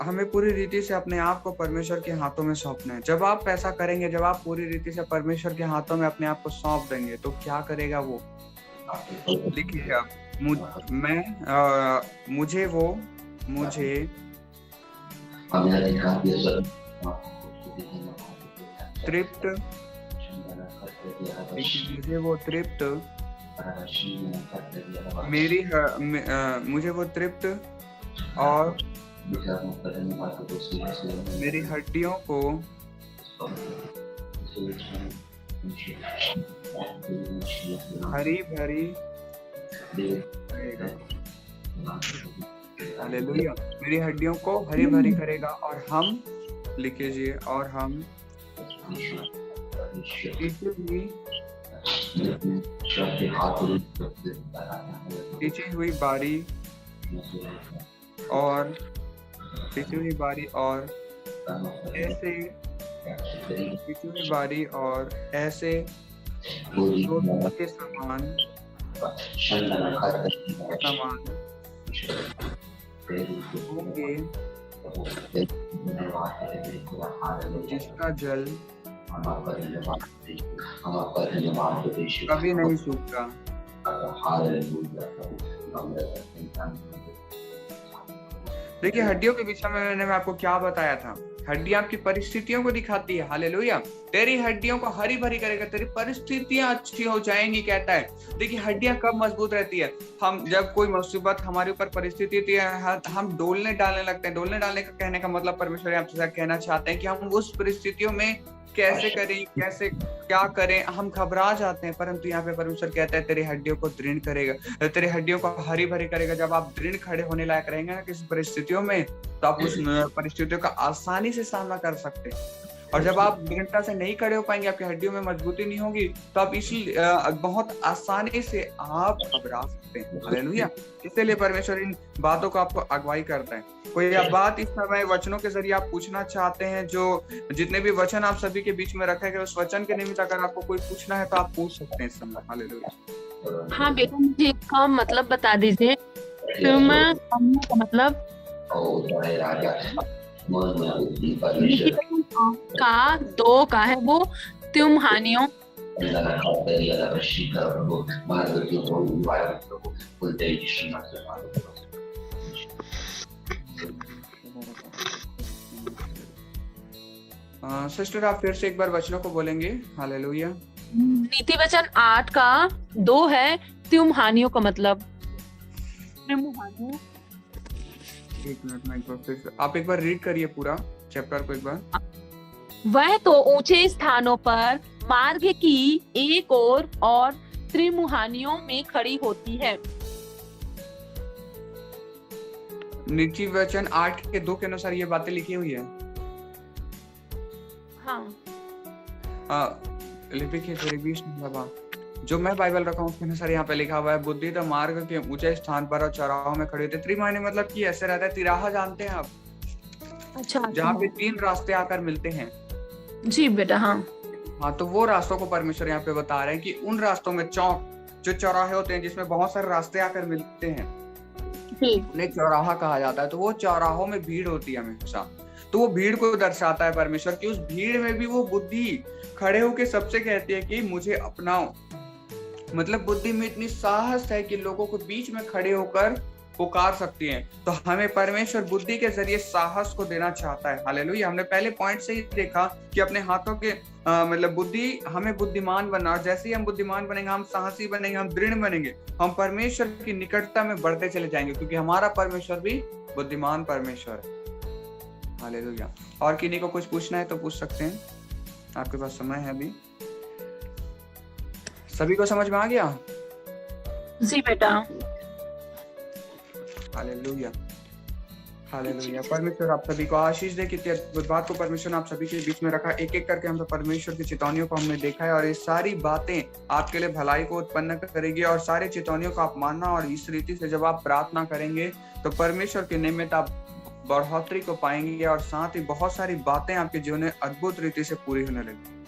हमें पूरी रीति से अपने आप को परमेश्वर के हाथों में सौंपना है। जब आप ऐसा करेंगे, जब आप पूरी रीति से परमेश्वर के हाथों में अपने आप को सौंप देंगे, तो क्या करेगा वो? लिखिए आप, मुझे तृप्त मुझे वो तृप्त और मेरी हड्डियों को हरी भरी हालेलुया, मेरी हड्डियों को हरी भरी करेगा। और हम लिखिए, और हम खींची हुई बारी और ऐसे के समान होंगे जिसका जल कभी नहीं सूखता। देखिए, हड्डियों के विषय में मैंने आपको क्या बताया था। हड्डियां आपकी परिस्थितियों को दिखाती है। हालेलुया। तेरी हड्डियों को हरी भरी करेगा, तेरी परिस्थितियां अच्छी हो जाएंगी, कहता है। देखिए, हड्डियां कब मजबूत रहती है? हम जब कोई मुसीबत हमारे ऊपर परिस्थिति हम डोलने डालने लगते हैं। डोलने डालने का कहने का मतलब परमेश्वर आपसे कहना चाहते हैं कि हम उस परिस्थितियों में कैसे करें, कैसे क्या करें, हम घबरा जाते हैं। परंतु यहाँ पे परमेश्वर कहता है तेरी हड्डियों को दृढ़ करेगा, तेरी हड्डियों को हरी भरी करेगा। जब आप दृढ़ खड़े होने लायक रहेंगे ना किसी परिस्थितियों में, तो आप उस परिस्थितियों का आसानी से सामना कर सकते हैं। और जब आप दृढ़ता से नहीं खड़े हो पाएंगे, आपकी हड्डियों में मजबूती नहीं होगी, तो आप बहुत आसानी से आप घबरा सकते हैं। हालेलुया। इसलिए परमेश्वर इन बातों को आपको अगुवाई करता है। कोई अब बात इस समय वचनों के जरिए आप पूछना चाहते हैं, जो जितने भी वचन आप सभी के बीच में रखे गए, उस वचन के निमित्त अगर आपको कोई पूछना है तो आप पूछ सकते हैं इस समय। हालेलुया। हाँ बेटा, मुझे इसका मतलब बता दीजिए। मतलब का 2 का है वो तुम हानियों सिस्टर, आप फिर से एक बार वचनों को बोलेंगे? हालेलुया। नीति वचन 8 का 2 है तुम हानियों का मतलब। एक मिनट में एक बार फिर से आप एक बार रीड करिए पूरा चैप्टर को एक बार। वह तो ऊंचे स्थानों पर मार्ग की एक ओर और त्रिमुहानियों में खड़ी होती है। नीति वचन 8 के 2 के अनुसार ये बातें लिखी हुई है। हाँ। लिखिए थोड़ी 20 जो मैं बाइबल रखा हूँ उसके अनुसार यहाँ पे लिखा हुआ है, बुद्धि तो मार्ग के ऊंचे स्थान पर और चौराहों में खड़ी होती है। त्रिमानी मतलब कि ऐसे रहता है, तिराहा जानते हैं आप? अच्छा। जहाँ पे 3 रास्ते आकर मिलते हैं। जी बेटा। हाँ, तो वो रास्तों को परमेश्वर यहाँ पे बता रहे हैं कि उन रास्तों में चौक जो चौराहे होते हैं जिसमें बहुत सारे रास्ते आकर मिलते हैं, उन्हें चौराहा कहा जाता है। तो वो चौराहों में भीड़ होती है हमेशा। तो वो भीड़ को दर्शाता है परमेश्वर की। उस भीड़ में भी वो बुद्धि खड़े होके सबसे कहती है कि मुझे अपनाओ। मतलब बुद्धि में इतनी साहस है कि लोगों को बीच में खड़े होकर पुकार सकती हैं। तो हमें परमेश्वर बुद्धि के जरिए साहस को देना चाहता है। हालेलुया। हमने पहले पॉइंट से ही देखा कि अपने हाथों के मतलब बुद्धि, हमें बुद्धिमान बनना, और जैसे ही हम बुद्धिमान बनेंगे, हम साहसी बनेंगे, हम दृढ़ बनेंगे, हम परमेश्वर की निकटता में बढ़ते चले जाएंगे, क्योंकि हमारा परमेश्वर भी बुद्धिमान परमेश्वर है। हालेलुया। और किन्हीं को कुछ पूछना है तो पूछ सकते हैं, आपके पास समय है अभी। सभी को समझ में आ गया? जी बेटा। Hallelujah, hallelujah. परमेश्वर आप सभी को आशीष दे। कितनी अद्भुत बात को परमेश्वर ने आप सभी के बीच में रखा। एक एक करके हम तो परमेश्वर की चेतावनियों को हमने देखा है, और ये सारी बातें आपके लिए भलाई को उत्पन्न करेगी, और सारे चेतावनियों को आप मानना, और इस रीति से जब आप प्रार्थना करेंगे तो परमेश्वर के निमित्त आप बढ़ोतरी को पाएंगे, और साथ ही बहुत सारी बातें आपके जीवन में अद्भुत रीति से पूरी होने लगेगी।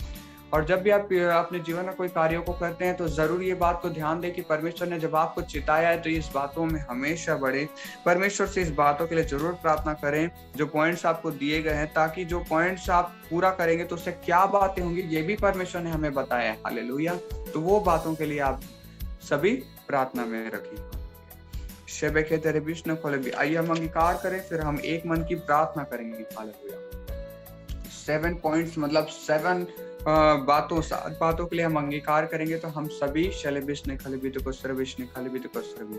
और जब भी आप अपने जीवन में कोई कार्यों को करते हैं तो जरूर ये बात को ध्यान दें कि परमेश्वर ने जब आपको चिताया है तो इस बातों में हमेशा बढ़े। परमेश्वर से इस बातों के लिए जरूर प्रार्थना करें जो पॉइंट्स आपको दिए गए हैं, ताकि जो पॉइंट्स आप पूरा करेंगे तो उससे क्या बातें होंगी ये भी परमेश्वर ने हमें बताया है। हालेलुया। तो वो बातों के लिए आप सभी प्रार्थना में रखिए। शेबेखे तेरे विष्णु खोले भी। आइए हम अंगीकार करें, फिर हम एक मन की प्रार्थना करेंगे। हालेलुया। 7 पॉइंट्स, मतलब 7 सात बातों के लिए हम अंगीकार करेंगे। तो हम सभी शले विष्णु खले भी तो कोसर विष्णु खले भी तो कोसर भी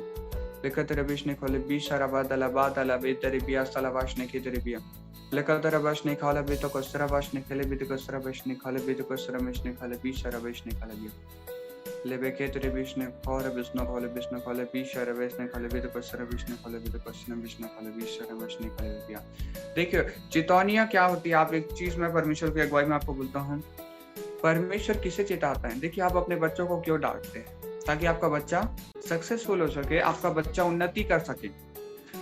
लेकर तेरे विष्णु खोले भी शराबाद अलाबाद अलाबे तेरे बिया सलावाश ने की तेरे बिया लेकर तेरा विष्णु खाले भी तो कोसर विष्णु खले भी तो कोसर विष्णु खले भी तो कोसर विष्णु खले भी शरा विष्णु खले भी लेबे के तेरे विष्णु और विष्णु खोले भी शरा विष्णु खले भी तो कोसर विष्णु खले भी तो कोसर विष्णु खले भी शरा विष्णु खले भी। देखिए चेतावनियां क्या होती है। आप एक चीज मैं परमेश्वर की अगुवाई में आपको बोलता हूँ, परमेश्वर किसे चेताता है। देखिए आप अपने बच्चों को क्यों डांटते हैं? ताकि आपका बच्चा सक्सेसफुल हो सके, आपका बच्चा उन्नति कर सके।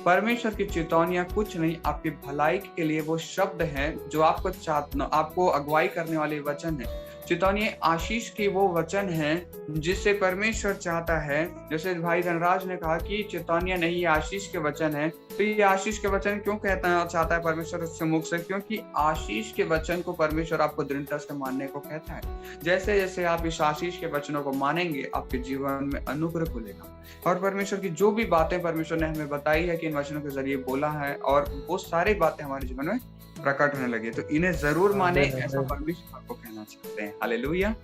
परमेश्वर की चेतावनियां कुछ नहीं, आपकी भलाई के लिए वो शब्द हैं जो आपको अगुवाई करने वाले वचन है। चेतावनी आशीष के वो वचन हैं जिससे परमेश्वर चाहता है, जैसे भाई धनराज ने कहा कि चेतावनियां नहीं, ये आशीष के वचन है। तो ये आशीष के वचन क्यों चाहता है परमेश्वर उससे मुख से? क्योंकि आशीष के वचन को परमेश्वर आपको दृढ़ता से मानने को कहता है। जैसे जैसे आप इस आशीष के वचनों को मानेंगे, आपके जीवन में अनुग्रह खुलेगा। और परमेश्वर की जो भी बातें परमेश्वर ने हमें बताई है कि इन वचनों के जरिए बोला है, और वो सारी बातें हमारे जीवन में प्रकट होने लगे, तो इन्हें जरूर माने, ऐसा परमेश्वर को कहना चाहते हैं। हालेलुया।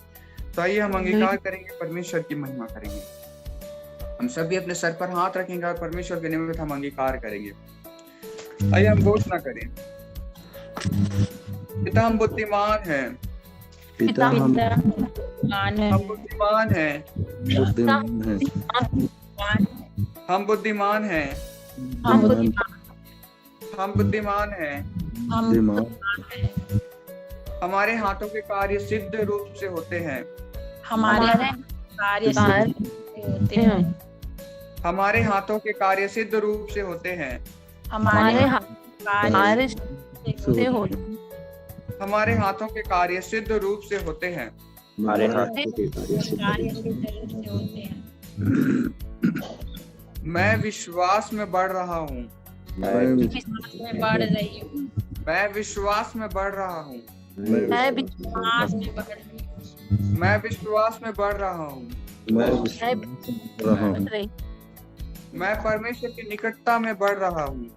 तो आइए हम अंगीकार करेंगे, परमेश्वर की महिमा करेंगे। हम सभी अपने सर पर हाथ रखेंगे और परमेश्वर के निमित्त हम अंगीकार करेंगे। आइए हम घोषणा करें। पिता हम बुद्धिमान हैं, पिता हम बुद्धिमान हैं, हम बुद्धिमान हैं, हम बुद्धिमान हैं। हमारे हाथों के कार्य सिद्ध रूप से होते हैं, हमारे कार्य होते हैं, हमारे हाथों के कार्य सिद्ध रूप से होते हैं, हमारे कार्य से होते हैं, हमारे हाथों के कार्य सिद्ध रूप से होते हैं, हमारे हाथों के कार्य सिद्ध होते हैं। मैं विश्वास में बढ़ रहा हूँ, मैं विश्वास में बढ़ रही हूँ, मैं विश्वास में बढ़ रहा हूँ, मैं विश्वास में बढ़ रही हूँ, मैं विश्वास में बढ़ रहा हूँ, मैं परमेश्वर की निकटता में बढ़ रहा हूँ,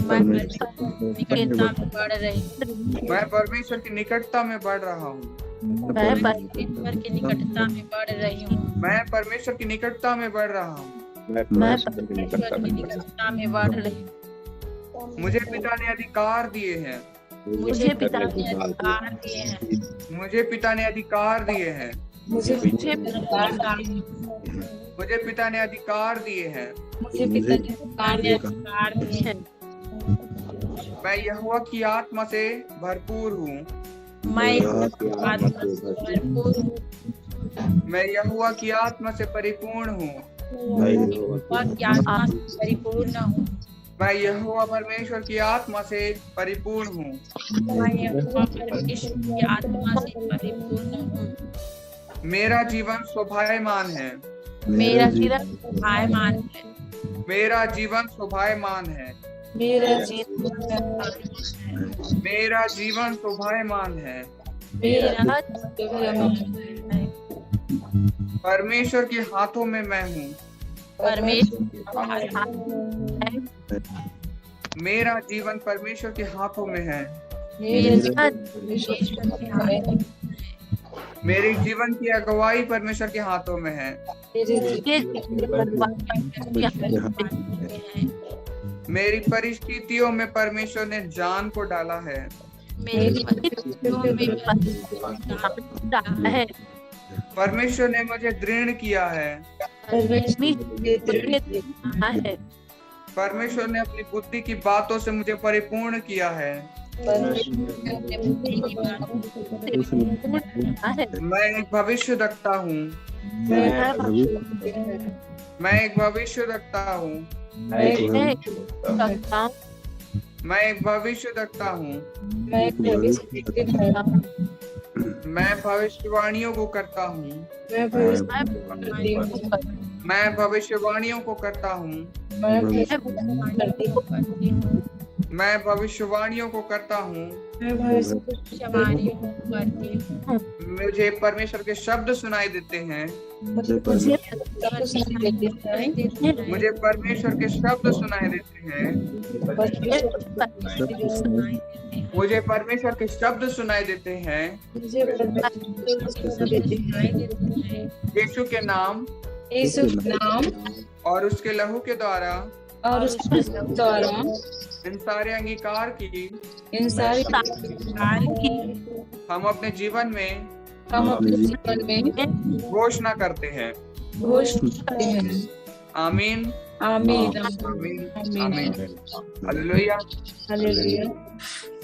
मैं निकटता में बढ़ रही हूँ, मैं परमेश्वर की निकटता में बढ़ रहा हूँ, मैं परमेश्वर की निकटता में बढ़ रही हूँ, मैं परमेश्वर की निकटता में बढ़ रहा हूँ, मैं परमेश्वर की निकटता में बढ़ रही हूँ। मुझे पिता ने अधिकार दिए हैं, मुझे पिता ने अधिकार दिए हैं, मुझे पिता ने अधिकार दिए हैं, मुझे पिता ने अधिकार दिए हैं, मुझे पिता ने अधिकार दिए हैं। मैं यहोवा की आत्मा से भरपूर हूँ, मैं भरपूर हूँ, मैं यहोवा की आत्मा से परिपूर्ण हूँ, परिपूर्ण हूँ, मैं यहोवा परमेश्वर की आत्मा से परिपूर्ण हूँ, मैं यहोवा परमेश्वर की आत्मा से परिपूर्ण हूँ। मेरा जीवन शोभायमान है, मेरा जीवन शोभायमान है, मेरा जीवन शोभायमान है, मेरा जीवन मेरा जीवन शोभायमान है, मेरा परमेश्वर के हाथों में मैं हूँ, मेरा जीवन परमेश्वर के हाथों में है। मेरे जीवन की अगुवाई परमेश्वर के हाथों में है। मेरी परिस्थितियों में परमेश्वर ने जान को डाला है। परमेश्वर ने मुझे दृढ़ किया है। परमेश्वर ने अपनी बुद्धि की बातों से मुझे परिपूर्ण किया है। मैं एक भविष्य रखता हूँ। मैं एक भविष्य रखता हूँ। मैं एक भविष्य रखता हूँ। मैं भविष्यवाणियों को करता हूँ। मैं भविष्यवाणियों को करता हूँ। मैं भविष्यवाणियों को करता हूँ। मुझे परमेश्वर के शब्द सुनाई देते हैं। मुझे परमेश्वर के शब्द सुनाई देते हैं। मुझे परमेश्वर के शब्द सुनाई देते हैं। यीशु के नाम और उसके लहू के द्वारा इन सारे अंगीकार की हम अपने जीवन में घोषणा करते हैं। आमीन आमीन आमीन। हालेलुया।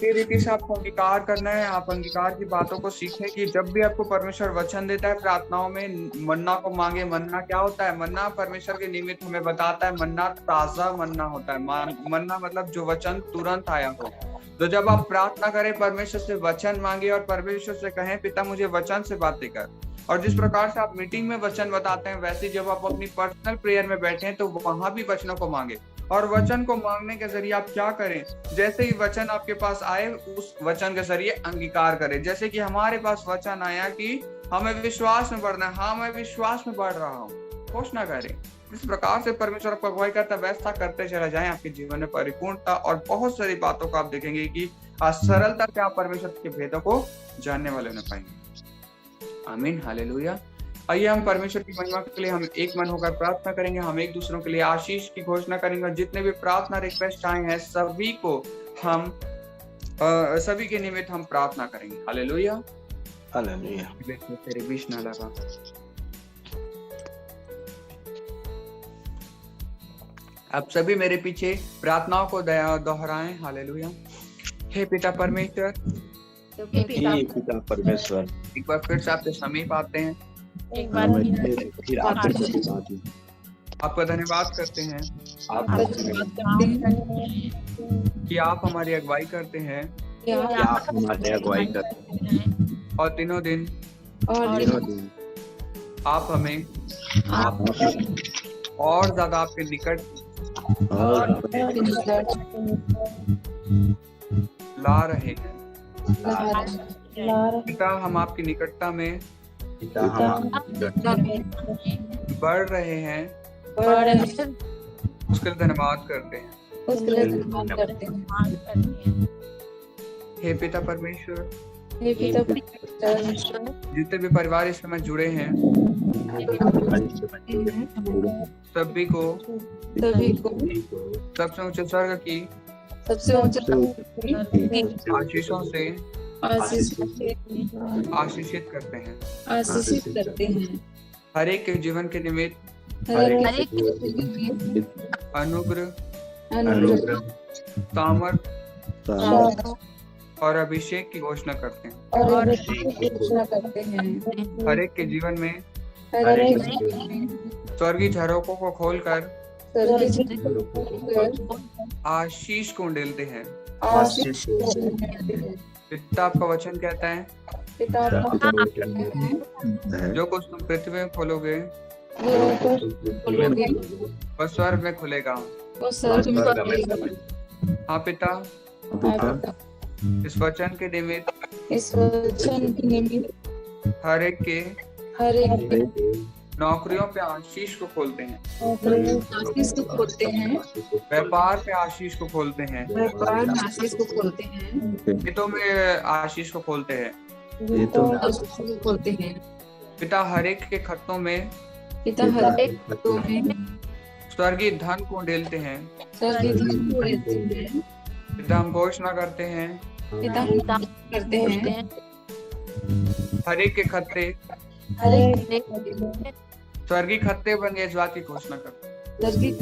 रीति से आपको अंगीकार करना है। आप अंगीकार की बातों को सीखें कि जब भी आपको परमेश्वर वचन देता है प्रार्थनाओं में, मन्ना को मांगे। मन्ना क्या होता है? मन्ना परमेश्वर के निमित्त हमें बताता है। मन्ना ताजा मन्ना होता है। मन्ना मतलब जो वचन तुरंत आया हो। तो जब आप प्रार्थना करें, परमेश्वर से वचन मांगे और परमेश्वर से कहें, पिता मुझे वचन से बातें कर। और जिस प्रकार से आप मीटिंग में वचन बताते हैं, वैसे जब आप अपनी पर्सनल प्रेयर में बैठे हैं तो वहां भी वचनों को मांगे। और वचन को मांगने के जरिए आप क्या करें? जैसे ही वचन आपके पास आए, उस वचन के जरिए अंगीकार करें। जैसे कि हमारे पास वचन आया कि हमें विश्वास में बढ़ना है। हाँ, मैं विश्वास में बढ़ रहा हूँ। घोषणा करें। इस प्रकार से परमेश्वर आपको अगुवाई करता है, वैसा करते चला जाए। आपके जीवन में परिपूर्णता और बहुत सारी बातों को आप देखेंगे कि सरलता से आप परमेश्वर के भेदों को जानने वाले होने पाएंगे। आमीन। हालेलुया। आइए हम परमेश्वर की महिमा के लिए हम एक मन होकर प्रार्थना करेंगे। हम एक दूसरों के लिए आशीष की घोषणा करेंगे। जितने भी प्रार्थना रिक्वेस्ट आए हैं सभी को हम सभी के निमित्त हम प्रार्थना करेंगे। Hallelujah hallelujah. तेरे बीच ना लगा। आप सभी मेरे पीछे प्रार्थनाओं को दोहराएं। हालेलुया। हे पिता परमेश्वर, पिता परमेश्वर, एक बार फिर से आपके समीप आते हैं। आपका धन्यवाद करते हैं कि आप हमारी अगुवाई करते हैं और दिनों दिन आप हमें और ज्यादा आपके निकट ला रहे हैं। पिता, हम आपकी निकटता में बढ़ रहे हैं। उसके लिए धन्यवाद करते हैं। हे पिता परमेश्वर, जितने भी परिवार इस समय जुड़े हैं सभी को सबसे ऊंचे स्वर्ग की आशीषों से आशीषित करते हैं। हर एक के जीवन के निमित्त अनुग्रह, सामर्थ और अभिषेक की घोषणा करते हैं। हर एक के जीवन में स्वर्गीय झरोखों को खोलकर आशीष को उंडेलते हैं। पिता आपका वचन कहता है, जो कुछ तुम पृथ्वी में खोलोगे वह स्वर्ग में खुलेगा। हाँ पिता, इस वचन के निमित्त हर एक के नौकरियों पे आशीष को खोलते हैं, आशीष को खोलते हैं, व्यापार पे आशीष को खोलते हैं, व्यापार में आशीष को खोलते हैं, हितों में आशीष को खोलते हैं, आशीष को खोलते हैं। पिता हर एक के खतों में, पिता हर एक खतों में स्वर्गीय धन को उंडेलते हैं, स्वर्गीय धन को उंडेलते हैं। पिता हम घोषणा करते हैं, पिता हम करते हैं, हर एक के खत्ते हर एक स्वर्गीय खत्ते बन गए, इस बात की घोषणा करते हैं। स्वर्गीय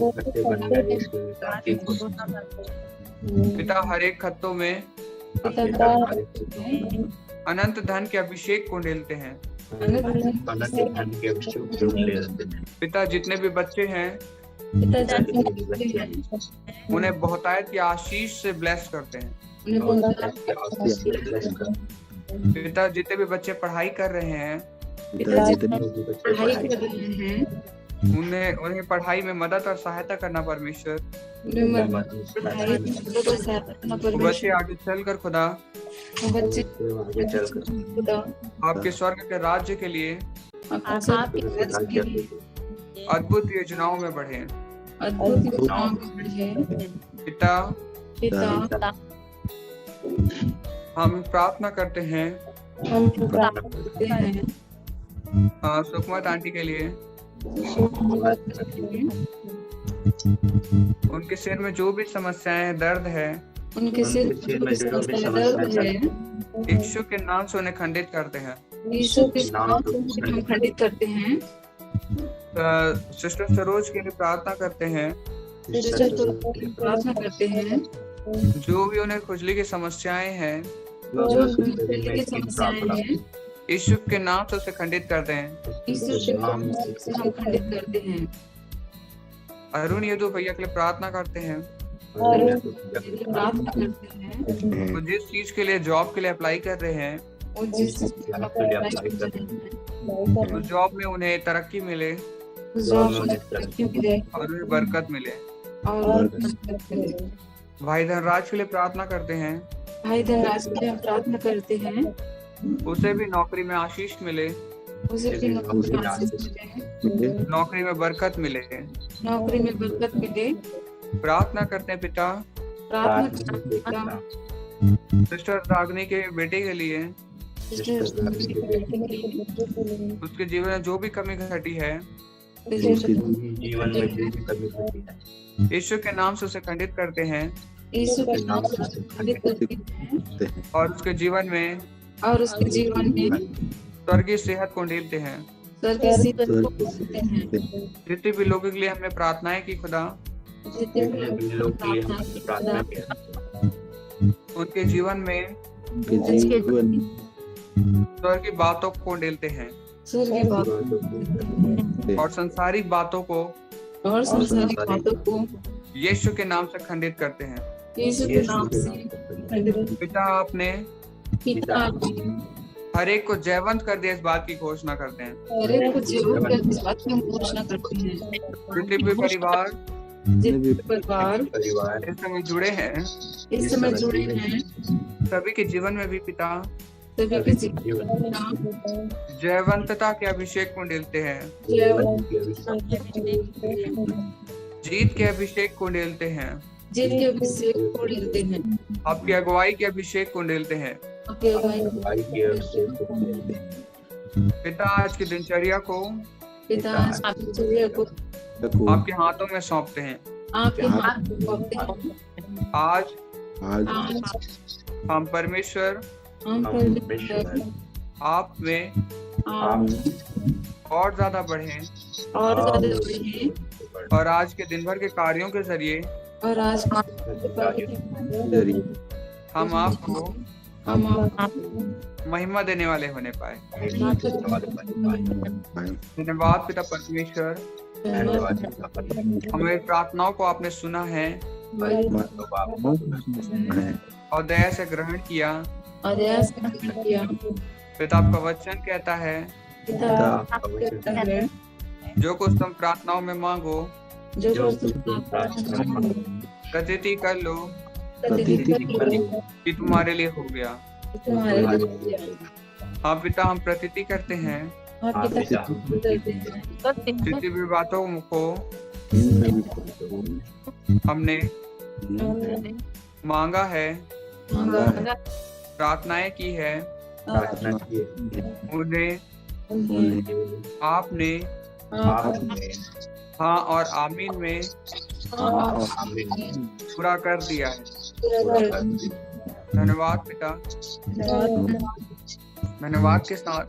पिता हर एक खत्तों में अनंत धन के अभिषेक को उंडेलते हैं। पिता जितने भी बच्चे हैं उन्हें बहुतायत की आशीष से ब्लेस करते हैं। पिता जितने भी बच्चे पढ़ाई कर रहे हैं उन्हें पढ़ाई में मदद और सहायता करना परमेश्वर। बच्चे आगे चलकर खुदा आपके स्वर्ग के राज्य के लिए अद्भुत योजनाओं में बढ़े। पिता हम प्रार्थना करते हैं सुकमत आंटी के लिए, उनके सिर में जो भी समस्याएं दर्द है उनके सिर दर्द है, यीशु के नाम से उन्हें खंडित करते हैं। यीशु के नाम से हम खंडित करते हैं। सिस्टर सरोज के लिए प्रार्थना करते हैं, प्रार्थना करते हैं जो भी उन्हें खुजली की समस्याएं हैं यीशु के नाम से उसे खंडित करते हैं। यीशु के नाम से हम खंडित करते हैं। अरुण यदु भैया के लिए प्रार्थना करते हैं, प्रार्थना करते हैं वो जिस चीज के लिए जॉब के लिए अप्लाई कर रहे हैं उस जॉब में उन्हें तरक्की मिले और उन्हें बरकत मिले। भाई धनराज के लिए प्रार्थना करते हैं, भाई धनराज के लिए हम प्रार्थना करते हैं, उसे भी नौकरी में आशीष मिले, उसे भी नौकरी में आशीष मिले, नौकरी में बरकत मिले, नौकरी में बरकत मिले। प्रार्थना करते हैं पिता, प्रार्थना करते हैं पिता सिस्टर रागनी के बेटे के लिए, उसके जीवन में जो भी कमी घटी है यीशु के नाम से उसे खंडित करते हैं, यीशु के नाम से उसे खंडित करते हैं और उसके जीवन में स्वर्गीय सेहत को उंडेलते हैं। जितने भी लोगों के लिए हमने प्रार्थनाएं की खुदा, उनके जीवन में स्वर्गीय बातों को उंडेलते हैं और संसारिक बातों को यीशु के नाम से खंडित करते हैं। यीशु के नाम से पिता आपने हर एक को जयवंत कर दिया, इस बात की घोषणा करते हैं। जितने भी परिवार इस समय जुड़े हैं सभी के जीवन में भी पिता जयवंतता के अभिषेक को उंडेलते हैं, जीत के अभिषेक को उंडेलते हैं, जीत के अभिषेक को उंडेलते हैं, आपकी अगुवाई के अभिषेक को उंडेलते हैं। पिता आज की दिनचर्या को आपके हाथों में सौंपते हैं। आज हम परमेश्वर आप में और ज्यादा बढ़ें और आज के दिन भर के कार्यों के जरिए हम आपको महिमा देने वाले होने पाए। धन्यवाद पिता परमेश्वर, हमारी प्रार्थनाओं को आपने सुना है और दया से ग्रहण किया। पिता आपका वचन कहता है जो कुछ तुम प्रार्थनाओं में मांगो प्रतीति कर लो कि तुम्हारे लिए हो गया। हाँ पिता, हम प्रतीति करते हैं जितनी भी बातों को हमने मांगा है, प्रार्थनाएं की है, उन्हें आपने हाँ और आमीन में पूरा कर दिया है। धन्यवाद पिता। धन्यवाद के साथ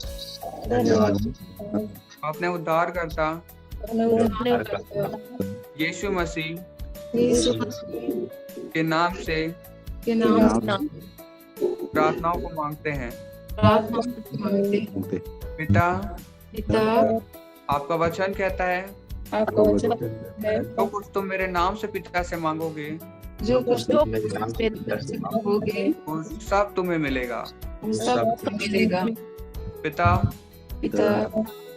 अपने उद्धारकर्ता यीशु मसीह के नाम से प्रार्थनाओं को मांगते हैं। पिता, आपका वचन कहता है तो कुछ तुम मेरे नाम से पिता से मांगोगे, जो कुछ मांगोगे वो सब तुम्हें मिलेगा। पिता,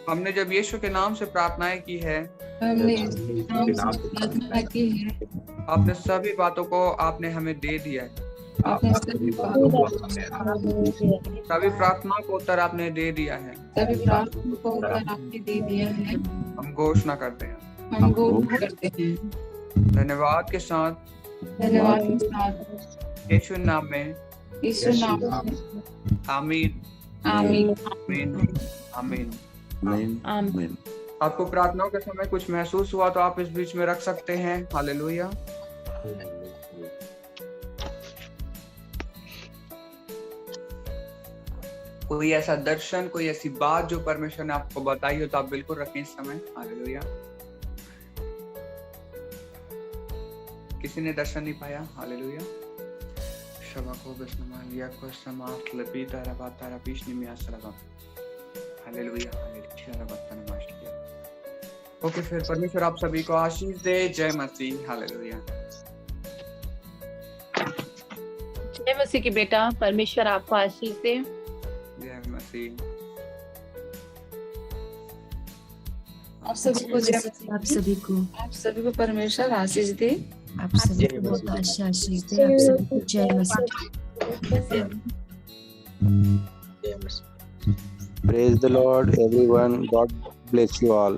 हमने जब यीशु के नाम से प्रार्थनाएं की है, आपने सभी बातों को आपने हमें दे दिया है। सभी प्रार्थना को उत्तर आपने दे दिया है। हम घोषणा करते हैं। धन्यवाद के साथ यीशु नाम में आमीन आमीन आमीन आमीन। आपको प्रार्थनाओं के समय कुछ महसूस हुआ तो आप इस बीच में रख सकते हैं। हालेलुया। कोई ऐसा दर्शन, कोई ऐसी बात जो परमेश्वर ने आपको बताई हो तो आप बिल्कुल रखें इस समय। हालेलुया। किसी ने दर्शन नहीं पाया? हालेलुया। शबको बसमालिया को समाप्त लपीता रबाता रपीशनी में आसरबा। हालेलुया हालेलुया रबाता नमस्ते। ओके, फिर परमेश्वर आप सभी को आशीष दे। जय मसीह। हालेलुया। जय मसीह की बेटा, परमेश्वर आपको आशीष दे। जय मसीह। आप सभी को परमेश्वर आशीष दे। आप सभी को बहुत आशीष दे। आप सभी को जय मसीह। Praise the Lord, everyone. God bless you all.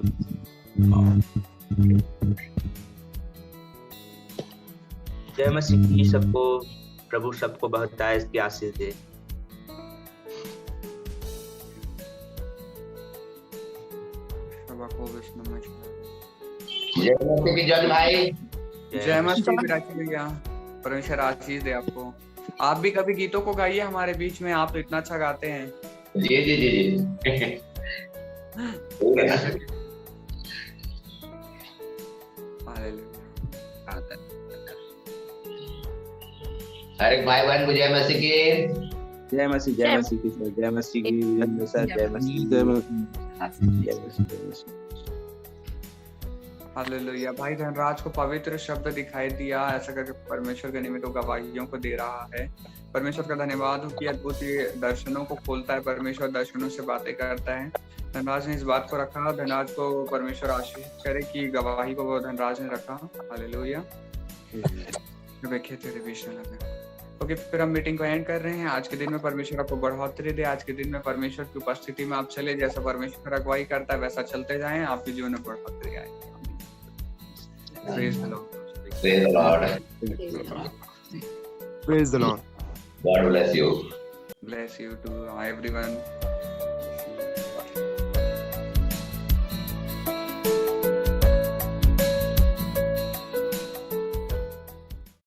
जय मसीह की सबको, प्रभु सबको बहुत की आशीष दे। जय मसीह की जन भाई। जय मसीह भैया, परमेश्वर आशीष दे आपको। आप भी कभी गीतों को गाइए हमारे बीच में, आप तो इतना अच्छा गाते हैं। जी जी जी जी। हर एक भाई बहन को जय मसीह की। जय मसीह की सर, जय मसीह की सर, जय मसीह, जय मसीह। हालेलुया। भाई धनराज को पवित्र शब्द दिखाई दिया, ऐसा करके परमेश्वर के निमित्त गवाहियों को दे रहा है। परमेश्वर का धन्यवाद हो कि अद्भुत दर्शनों को खोलता है। परमेश्वर दर्शनों से बातें करता है। धनराज ने इस बात को रखा। धनराज को परमेश्वर आशीष करे कि गवाही को वो धनराज ने रखा। हालेलुया। तेरे बीच में लगे। ओके, फिर हम मीटिंग को एंड कर रहे हैं। आज के दिन में परमेश्वर आपको बढ़ोतरी दे। आज के दिन में परमेश्वर की उपस्थिति में आप चले, जैसा परमेश्वर अगुवाई करता है वैसा चलते जाएं, आपके जीवन में बढ़ोतरी आए। Praise the Lord. Praise the Lord. Praise the Lord. God bless you. Bless you too, everyone.